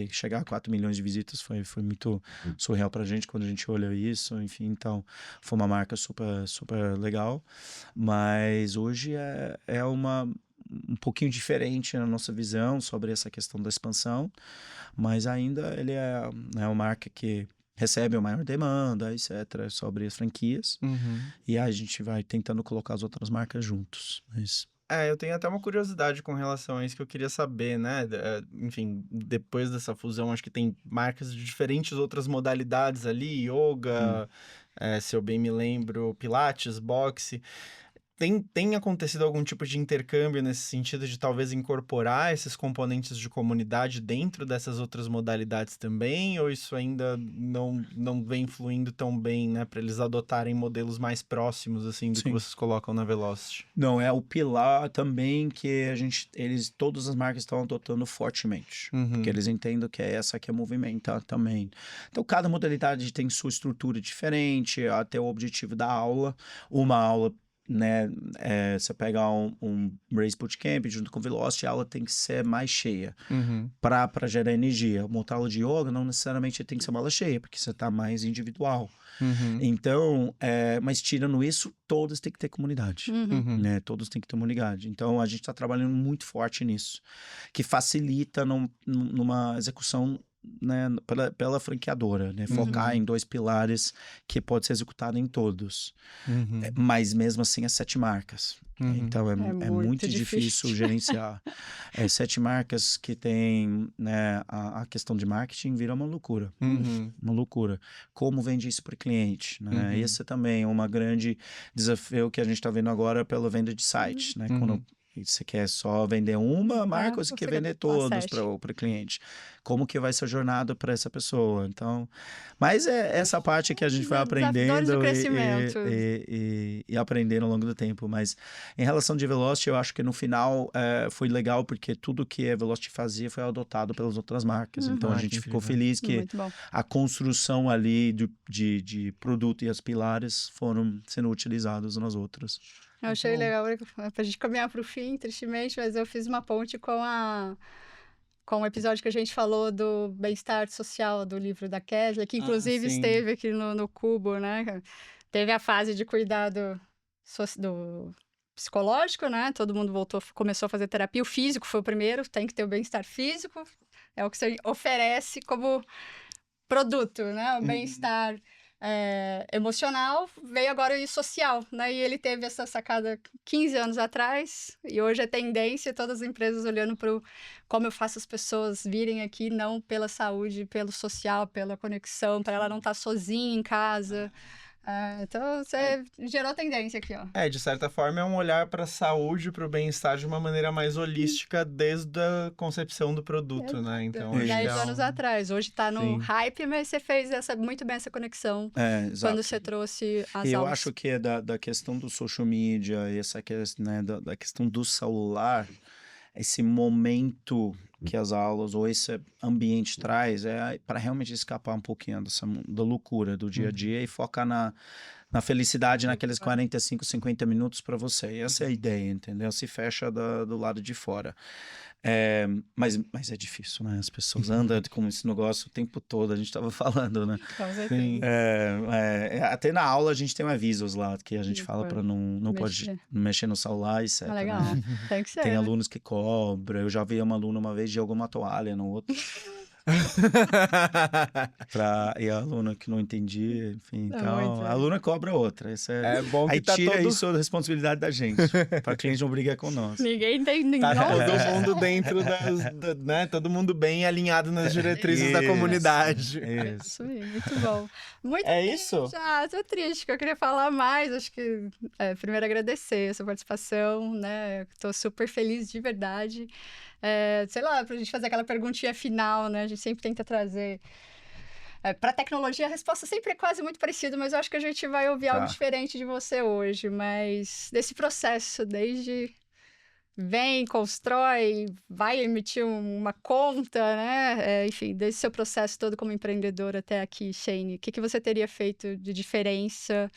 chegar a 4 milhões de visitas foi muito surreal pra gente quando a gente olhou isso. Enfim, então, foi uma marca super, super legal. Mas hoje é um pouquinho diferente na nossa visão sobre essa questão da expansão, mas ainda ele é uma marca que recebe a maior demanda, etc., sobre as franquias, e a gente vai tentando colocar as outras marcas juntos. Mas... eu tenho até uma curiosidade com relação a isso que eu queria saber, né? Enfim, depois dessa fusão, acho que tem marcas de diferentes outras modalidades ali, yoga, se eu bem me lembro, pilates, boxe. Tem acontecido algum tipo de intercâmbio nesse sentido de talvez incorporar esses componentes de comunidade dentro dessas outras modalidades também? Ou isso ainda não vem fluindo tão bem, né? Para eles adotarem modelos mais próximos, assim, do que vocês colocam na Velocity? Não, é o pilar também que todas as marcas estão adotando fortemente. Porque eles entendem que é essa que é movimentar também. Então, cada modalidade tem sua estrutura diferente, até o objetivo da aula. Uma aula né, você pegar um Race Bootcamp junto com o Velocity, a aula tem que ser mais cheia para gerar energia. Uma outra aula de yoga não necessariamente tem que ser uma aula cheia, porque você está mais individual. Então, mas tirando isso, todos têm que ter comunidade, né? Todos têm que ter comunidade. Então, a gente está trabalhando muito forte nisso, que facilita numa execução, né, pela franqueadora, né? Focar em 2 pilares que pode ser executado em todos. Mas mesmo assim, é 7 marcas. Então, é muito difícil gerenciar. 7 marcas que tem, né, a questão de marketing vira uma loucura. Uma loucura. Como vende isso para o cliente, né? Esse é também um grande desafio que a gente está vendo agora pela venda de sites, né? Quando você quer só vender uma marca ou você quer vender todos para o cliente? Como que vai ser a jornada para essa pessoa? Então, mas essa parte que a gente vai aprendendo e aprendendo ao longo do tempo. Mas em relação de Velocity, eu acho que no final foi legal porque tudo que a Velocity fazia foi adotado pelas outras marcas. Então, a gente ficou feliz que a construção ali de produto e as pilares foram sendo utilizados nas outras. Eu achei legal pra gente caminhar pro fim, tristemente, mas eu fiz uma ponte com o episódio que a gente falou do bem-estar social do livro da Kesler, que inclusive esteve aqui no Cubo, né? Teve a fase de cuidado do psicológico, né? Todo mundo começou a fazer terapia. O físico foi o primeiro, tem que ter o bem-estar físico, é o que você oferece como produto, né? O bem-estar emocional, veio agora o social, né? E ele teve essa sacada 15 anos atrás, e hoje é tendência, todas as empresas olhando para como eu faço as pessoas virem aqui, não pela saúde, pelo social, pela conexão, para ela não estar sozinha em casa. Então, você gerou tendência aqui, ó. De certa forma, é um olhar para a saúde, para o bem-estar de uma maneira mais holística desde a concepção do produto, né? Então, 10 anos atrás. Hoje tá no hype, mas você fez muito bem essa conexão quando você trouxe as aulas. Eu acho que é da questão do social media, essa questão, né, da questão do celular, esse momento que as aulas ou esse ambiente traz para realmente escapar um pouquinho da loucura do dia a dia e focar na felicidade naqueles 45, 50 minutos para você. E essa é a ideia, entendeu? Se fecha do lado de fora. Mas é difícil, né? As pessoas andam com esse negócio o tempo todo, a gente estava falando, né? Sim. Até na aula a gente tem avisos lá que a gente fala para não pode mexer no celular, etc. Legal, né? tem que ser. Tem alunos que cobram. Eu já vi uma aluna uma vez jogou uma toalha no outro. E a aluna que não entendia, enfim, então a aluna cobra outra. Isso é bom que aí tira isso da responsabilidade da gente, para cliente não brigar com nós. Ninguém tem todo mundo dentro né? Todo mundo bem alinhado nas diretrizes da comunidade. Isso aí, muito bom. Muito isso? Já, tô triste, que eu queria falar mais. Acho que primeiro agradecer essa participação, né? Tô super feliz de verdade. Sei lá, pra gente fazer aquela perguntinha final, né? A gente sempre tenta trazer... Para tecnologia, a resposta sempre é quase muito parecida, mas eu acho que a gente vai ouvir algo diferente de você hoje. Mas desse processo, desde vem, constrói, vai emitir uma conta, né? Enfim, desse seu processo todo como empreendedor até aqui, Shane, o que você teria feito de diferença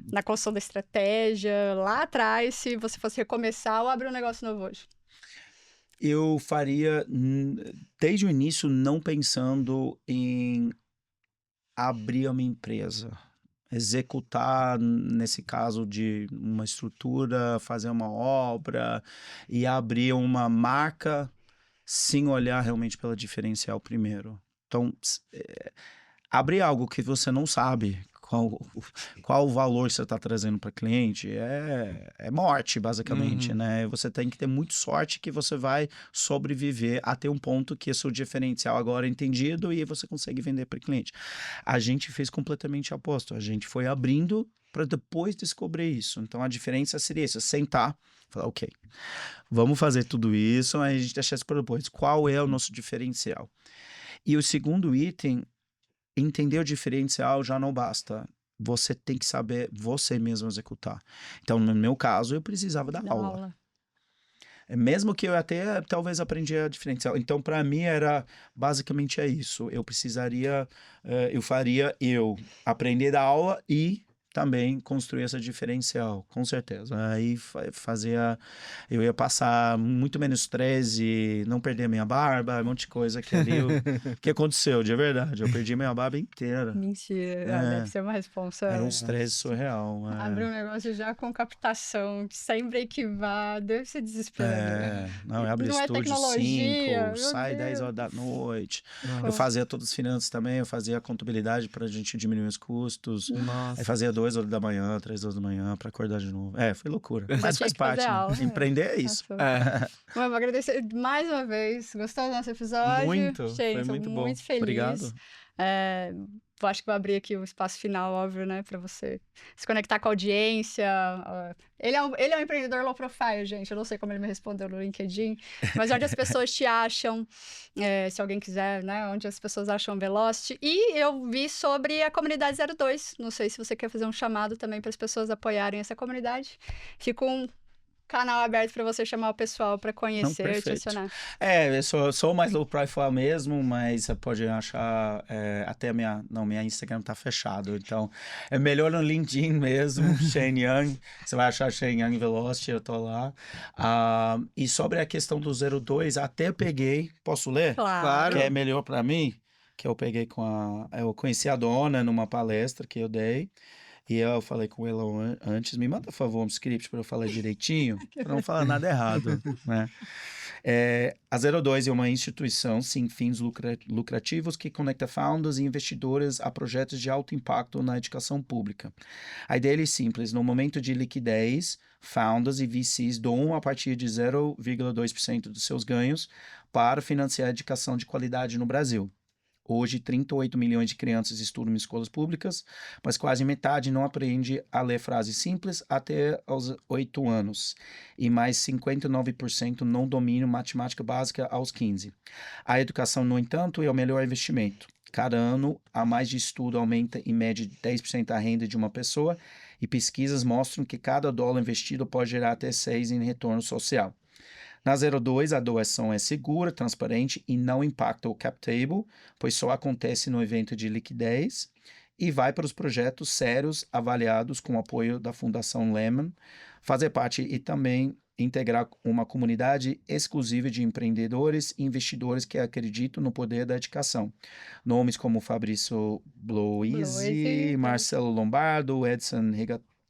na construção da estratégia lá atrás, se você fosse recomeçar ou abrir um negócio novo hoje? Eu faria, desde o início, não pensando em abrir uma empresa, executar, nesse caso de uma estrutura, fazer uma obra e abrir uma marca sem olhar realmente pela diferencial primeiro. Então, abrir algo que você não sabe qual o valor que você está trazendo para o cliente é morte, basicamente, né? Você tem que ter muita sorte que você vai sobreviver até um ponto que é seu diferencial agora é entendido e você consegue vender para o cliente. A gente fez completamente oposto. A gente foi abrindo para depois descobrir isso. Então, a diferença seria isso, sentar, falar, ok, vamos fazer tudo isso, aí a gente deixa isso para depois. Qual é o nosso diferencial? E o segundo item, entender o diferencial já não basta. Você tem que saber você mesmo executar. Então, no meu caso, eu precisava da aula. Mesmo que eu até talvez aprendi a diferencial. Então, para mim, era basicamente isso. Eu precisaria, eu faria aprender da aula e também construir essa diferencial, com certeza. Aí eu ia passar muito menos estresse, não perder minha barba, um monte de coisa que ali, que aconteceu, de verdade. Eu perdi minha barba inteira. Mentira, deve ser uma responsa. Era um estresse surreal. Abrir um negócio já com captação, sem break bar, deve ser desesperador. Não, eu abri Não é estúdio tecnologia, 5, meu sai 10 Deus. horas da noite. Nossa. Eu fazia todas as finanças também, eu fazia a contabilidade pra gente diminuir os custos. Nossa. Aí fazia 2 horas da manhã, 3 horas da manhã pra acordar de novo. Foi loucura. Mas tinha faz que fazer parte, né? aula. Empreender é isso. Bom, eu vou agradecer mais uma vez. Gostou do nosso episódio? Muito, Gente, foi tô muito bom. muito feliz. Obrigado. Eu acho que vou abrir aqui o espaço final, óbvio, né? Pra você se conectar com a audiência. Ele é um empreendedor low profile, gente. Eu não sei como ele me respondeu no LinkedIn. Mas onde as pessoas te acham, se alguém quiser, né? Onde as pessoas acham Velocity. E eu vi sobre a comunidade 02. Não sei se você quer fazer um chamado também para as pessoas apoiarem essa comunidade. Fica um canal aberto para você chamar o pessoal para conhecer e te perfeito. acionar. Eu sou mais low profile mesmo, mas você pode achar até minha Instagram tá fechado, então é melhor no LinkedIn mesmo, Shane Young, você vai achar Shane Young Velocity, eu tô lá. E sobre a questão do 02, até peguei, posso ler? Claro. Que é melhor para mim, que eu peguei eu conheci a dona numa palestra que eu dei. E eu falei com ela antes, me manda, por favor, um script para eu falar direitinho, para não falar nada errado, né? A 02 é uma instituição sem fins lucrativos que conecta founders e investidores a projetos de alto impacto na educação pública. A ideia é simples, no momento de liquidez, founders e VCs doam a partir de 0,2% dos seus ganhos para financiar a educação de qualidade no Brasil. Hoje, 38 milhões de crianças estudam em escolas públicas, mas quase metade não aprende a ler frases simples até aos 8 anos. E mais 59% não dominam matemática básica aos 15. A educação, no entanto, é o melhor investimento. Cada ano, a mais de estudo aumenta em média de 10% a renda de uma pessoa e pesquisas mostram que cada dólar investido pode gerar até 6 em retorno social. Na 02, a doação é segura, transparente e não impacta o cap table, pois só acontece no evento de liquidez e vai para os projetos sérios avaliados com o apoio da Fundação Lehman, fazer parte e também integrar uma comunidade exclusiva de empreendedores e investidores que acreditam no poder da educação. Nomes como Fabrício Bloise, Marcelo Lombardo, Edson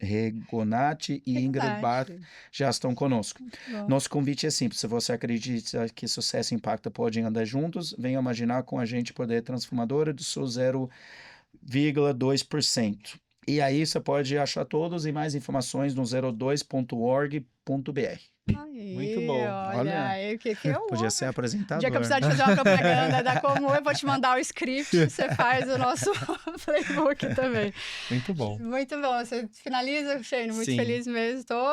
Regonati e Ingrid Barth já estão conosco. Nosso convite é simples, se você acredita que sucesso e impacto podem andar juntos, venha imaginar com a gente poder transformadora do seu 0,2%. E aí você pode achar todos e mais informações no 02.org.br. Aí, muito bom. Olha aí, que eu podia ser apresentador. O dia que eu precisar de fazer uma propaganda da Comum, eu vou te mandar o script, você faz o nosso playbook também. Muito bom. Muito bom. Você finaliza, Shane, muito feliz mesmo. Estou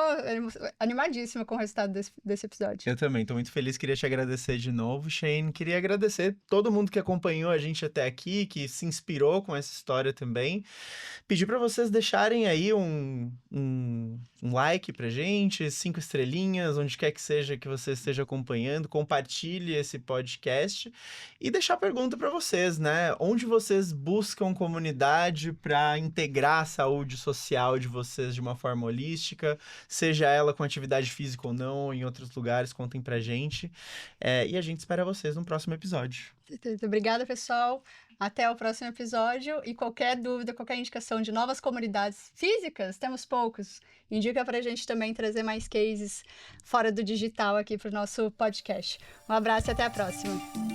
animadíssima com o resultado desse episódio. Eu também, estou muito feliz. Queria te agradecer de novo, Shane. Queria agradecer todo mundo que acompanhou a gente até aqui, que se inspirou com essa história também. Pedir para vocês deixarem aí um like pra gente, 5 estrelinhas, onde quer que seja que você esteja acompanhando, compartilhe esse podcast e deixar pergunta para vocês, né? Onde vocês buscam comunidade para integrar a saúde social de vocês de uma forma holística, seja ela com atividade física ou não, em outros lugares, contem pra gente. E a gente espera vocês no próximo episódio. Obrigada, pessoal. Até o próximo episódio. E qualquer dúvida, qualquer indicação de novas comunidades físicas, temos poucos. Indica pra gente também trazer mais cases fora do digital aqui pro nosso podcast. Um abraço e até a próxima.